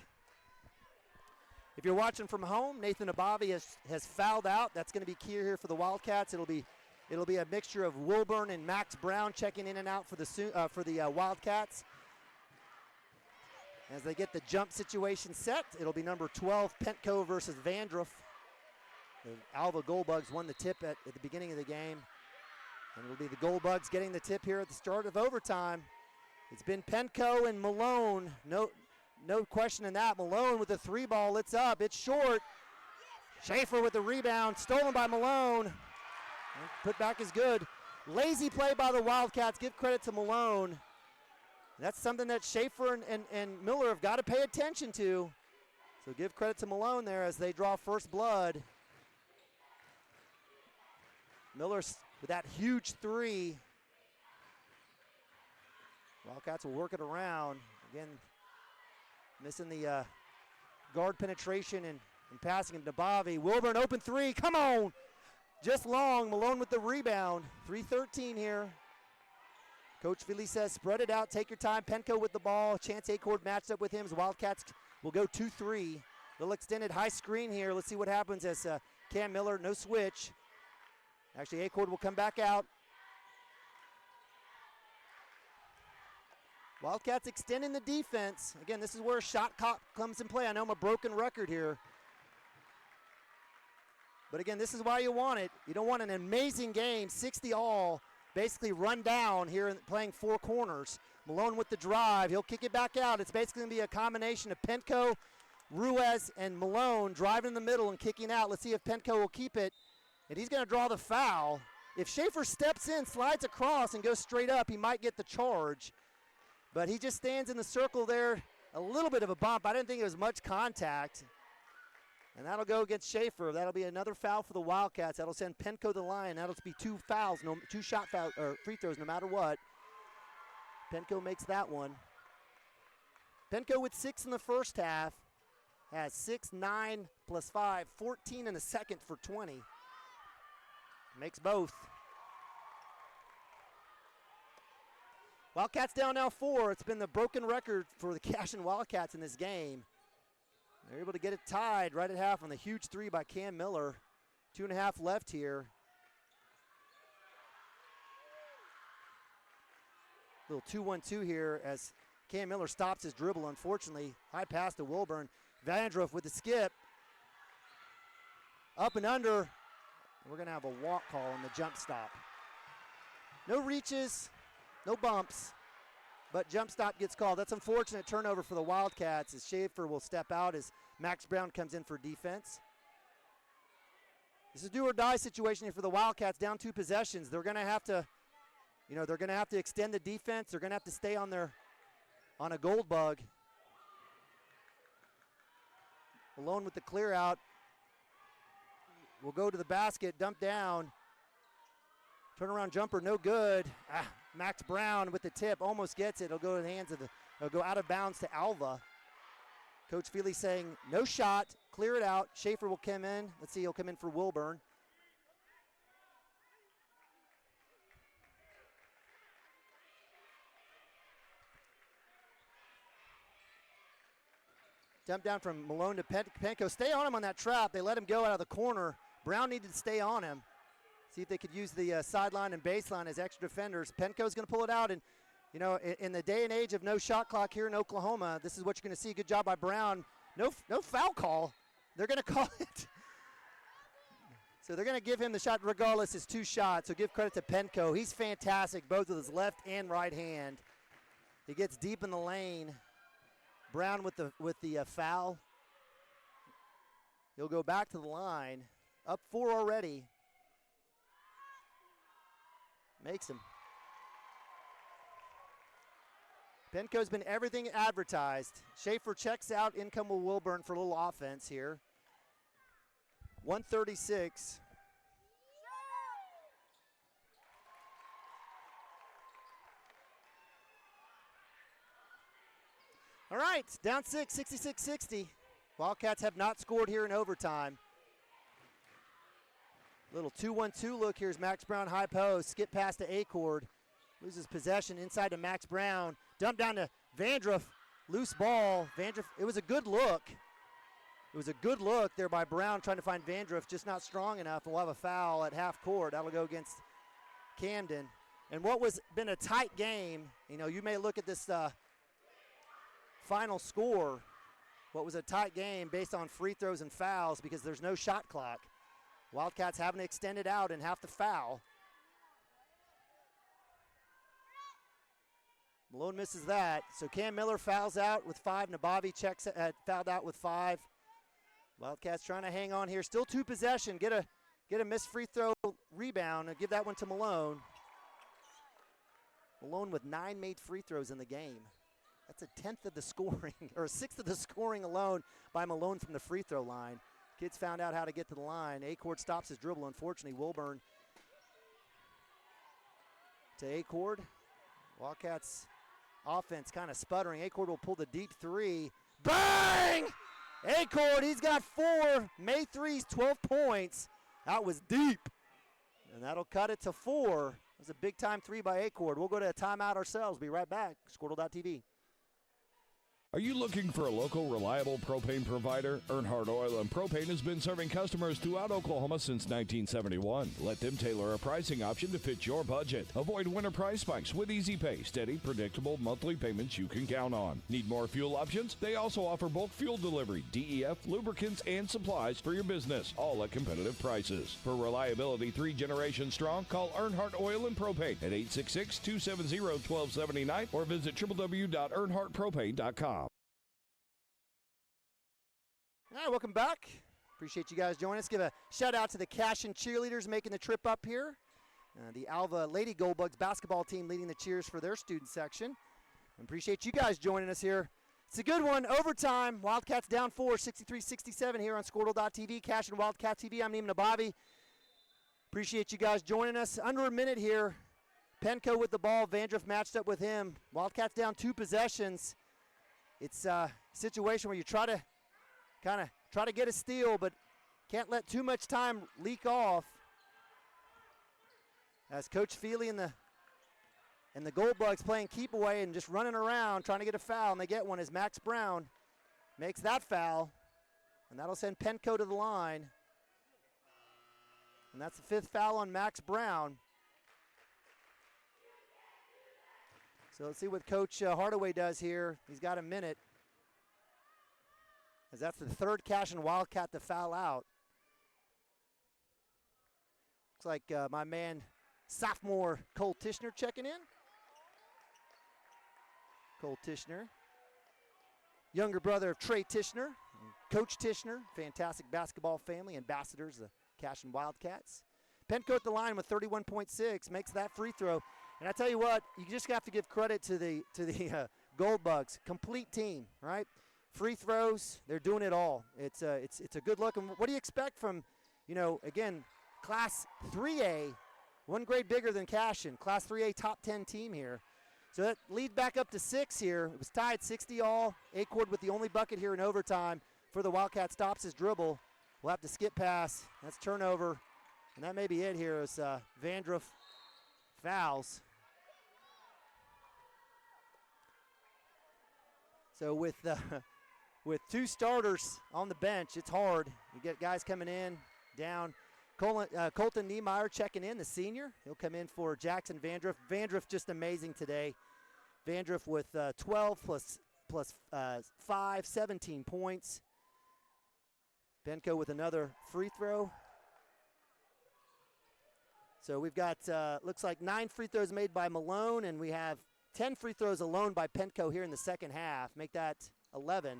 If you're watching from home, Nathan Abavi has fouled out. That's going to be key here for the Wildcats. It'll be a mixture of Wilburn and Max Brown checking in and out for the Wildcats. As they get the jump situation set, it'll be number 12, Pentco versus Vandruff. The Alva Goldbugs won the tip at the beginning of the game. And it'll be the Goldbugs getting the tip here at the start of overtime. It's been Pentco and Malone. No question in that. Malone with the 3-ball. It's up. It's short. Schaefer with the rebound. Stolen by Malone. Put back is good. Lazy play by the Wildcats. Give credit to Malone. That's something that Schaefer and Miller have got to pay attention to. So give credit to Malone there as they draw first blood. Miller with that huge 3. Wildcats will work it around. Again, missing the guard penetration and passing him to Bobby. Wilburn open 3. Come on. Just long. Malone with the rebound. 3:13 here. Coach Feely says spread it out. Take your time. Pentco with the ball. Chance Acord matched up with him. As Wildcats will go 2-3. Little extended high screen here. Let's see what happens as Cam Miller, no switch. Actually, Acord will come back out. Wildcats extending the defense. Again, this is where shot clock comes in play. I know I'm a broken record here. But again, this is why you want it. You don't want an amazing game, 60 all, basically run down here playing 4 corners. Malone with the drive. He'll kick it back out. It's basically going to be a combination of Pentco, Ruiz, and Malone driving in the middle and kicking out. Let's see if Pentco will keep it. And he's going to draw the foul. If Schaefer steps in, slides across, and goes straight up, he might get the charge. But he just stands in the circle there. A little bit of a bump. I didn't think it was much contact. And that'll go against Schaefer. That'll be another foul for the Wildcats. That'll send Pentco to the line. That'll be 2 fouls, 2 shot foul or free throws, no matter what. Pentco makes that one. Pentco with 6 in the first half. Has 6, 9 plus 5, 14 in the second for 20. Makes both. Wildcats down now 4. It's been the broken record for the Cashion Wildcats in this game. They're able to get it tied right at half on the huge 3 by Cam Miller. 2.5 left here. Little 2-1-2 here as Cam Miller stops his dribble, unfortunately. High pass to Wilburn. Vandruff with the skip. Up and under. We're going to have a walk call on the jump stop. No reaches, no bumps, but jump stop gets called. That's unfortunate turnover for the Wildcats as Schaefer will step out as Max Brown comes in for defense. This is a do or die situation here for the Wildcats, down 2 possessions. They're going to have to, they're going to have to extend the defense. They're going to have to stay on a gold bug. Malone with the clear out. Will go to the basket, dump down. Turnaround jumper, no good. Max Brown with the tip, almost gets it. It'll go in the hands of it'll go out of bounds to Alva. Coach Feely saying no shot, clear it out. Schaefer will come in. Let's see, he'll come in for Wilburn. Dump down from Malone to Penko. Stay on him on that trap. They let him go out of the corner. Brown needed to stay on him. See if they could use the sideline and baseline as extra defenders. Penko's going to pull it out. And, in the day and age of no shot clock here in Oklahoma, this is what you're going to see. Good job by Brown. No foul call. They're going to call it. So they're going to give him the shot regardless. It's 2 shots. So give credit to Penko. He's fantastic, both with his left and right hand. He gets deep in the lane. Brown with the foul. He'll go back to the line. Up 4 already. Makes him. Penko's been everything advertised. Schaefer checks out. In come Wilburn for a little offense here. 136. All right, down 6, 66-60. Wildcats have not scored here in overtime. Little 2-1-2 look. Here's Max Brown, high post. Skip pass to Acord. Loses possession inside to Max Brown. Dump down to Vandruff. Loose ball. Vandruff, it was a good look. It was a good look there by Brown trying to find Vandruff, just not strong enough. And we'll have a foul at half court. That'll go against Camden. And what was been a tight game, you may look at this final score, what was a tight game based on free throws and fouls because there's no shot clock. Wildcats haven't extended out and have to foul. Malone misses that. So Cam Miller fouls out with 5. Nabavi checks fouled out with 5. Wildcats trying to hang on here. Still 2 possession. Get a missed free throw rebound and give that one to Malone. Malone with 9 made free throws in the game. That's a 10th of the scoring, or a 6th of the scoring alone by Malone from the free throw line. Kids found out how to get to the line. Acord stops his dribble. Unfortunately, Wilburn to Acord. Wildcats offense kind of sputtering. Acord will pull the deep 3. Bang! Acord, he's got 4. Made 3s, 12 points. That was deep. And that'll cut it to 4. It was a big-time 3 by Acord. We'll go to a timeout ourselves. Be right back. Squirtle.tv. Are you looking for a local, reliable propane provider? Earnhardt Oil and Propane has been serving customers throughout Oklahoma since 1971. Let them tailor a pricing option to fit your budget. Avoid winter price spikes with easy pay, steady, predictable monthly payments you can count on. Need more fuel options? They also offer bulk fuel delivery, DEF, lubricants, and supplies for your business, all at competitive prices. For reliability 3 generations strong, call Earnhardt Oil and Propane at 866-270-1279 or visit www.earnhardtpropane.com. All right, welcome back. Appreciate you guys joining us. Give a shout out to the Cashion cheerleaders making the trip up here. The Alva Lady Goldbugs basketball team leading the cheers for their student section. Appreciate you guys joining us here. It's a good one. Overtime. Wildcats down 4, 63-67 here on Squirtle.tv. Cashion Wildcat TV. I'm Neiman Nabavi. Appreciate you guys joining us. Under a minute here. Penko with the ball. Vandruff matched up with him. Wildcats down 2 possessions. It's a situation where you try to get a steal, but can't let too much time leak off. As Coach Feely and the Goldbugs playing keep away and just running around trying to get a foul, and they get one as Max Brown makes that foul, and that'll send Penko to the line. And that's the 5th foul on Max Brown. So let's see what Coach Hardaway does here. He's got a minute, as that's the 3rd Cashion Wildcat to foul out. Looks like my man, sophomore Cole Tishner checking in. Cole Tishner. Younger brother of Trey Tishner, Coach Tishner, fantastic basketball family, ambassadors, the Cashion Wildcats. Penco at the line with 31.6, makes that free throw. And I tell you what, you just have to give credit to the Gold Bugs. Complete team, right? Free throws, they're doing it all. It's a good look. And what do you expect from, again, Class 3A, one grade bigger than Cashion, Class 3A top 10 team here. So that lead back up to 6 here. It was tied 60 all. Acord with the only bucket here in overtime for the Wildcat stops his dribble. We'll have to skip pass. That's turnover. And that may be it here as Vandruff fouls. So with 2 starters on the bench, it's hard. You get guys coming in, down. Colton Niemeyer checking in, the senior. He'll come in for Jackson Vandruff. Vandruff just amazing today. Vandruff with 12 plus 5, 17 points. Benko with another free throw. So we've got, looks like 9 free throws made by Malone, and we have 10 free throws alone by Penco here in the second half. Make that 11.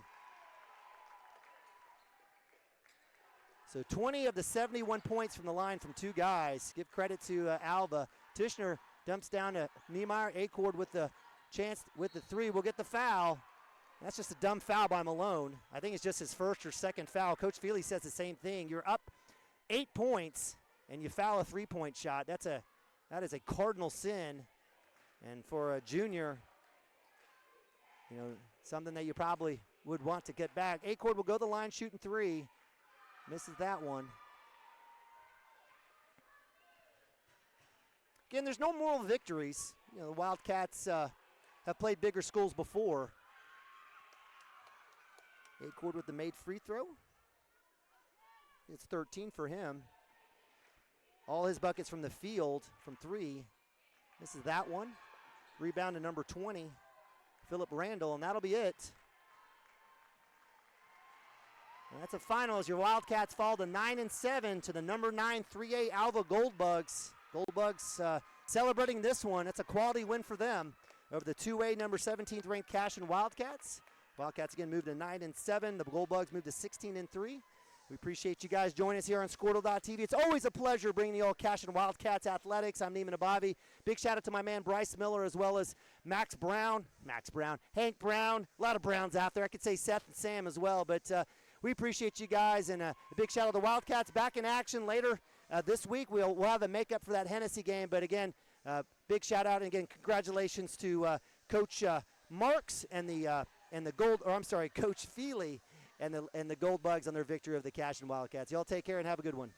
So 20 of the 71 points from the line from 2 guys. Give credit to Alva. Tishner dumps down to Niemeyer. Acord with the chance with the 3. We'll get the foul. That's just a dumb foul by Malone. I think it's just his first or second foul. Coach Feely says the same thing. You're up 8 points, and you foul a 3-point shot. That is a cardinal sin. And for a junior, something that you probably would want to get back. Acord will go to the line shooting 3. Misses that one. Again, there's no moral victories. The Wildcats have played bigger schools before. Acord with the made free throw. It's 13 for him. All his buckets from the field from 3. Misses that one. Rebound to number 20, Philip Randall, and that'll be it. And that's a final as your Wildcats fall to 9-7 to the number 9 3A Alva Gold Bugs. Gold Bugs celebrating this one. It's a quality win for them over the 2A number 17th ranked Cashion Wildcats. Wildcats again moved to 9-7. The Gold Bugs moved to 16-3. We appreciate you guys joining us here on Squirtle.tv. It's always a pleasure bringing you all Cashion Wildcats athletics. I'm Neiman Abavi. Big shout out to my man Bryce Miller as well as Hank Brown, a lot of Browns out there. I could say Seth and Sam as well, but we appreciate you guys, and a big shout out to the Wildcats back in action later this week. We'll have a makeup for that Hennessy game, but again, big shout out and again congratulations to Coach Marks and Coach Feely and the Gold Bugs on their victory of the Cashion Wildcats. Y'all take care and have a good one.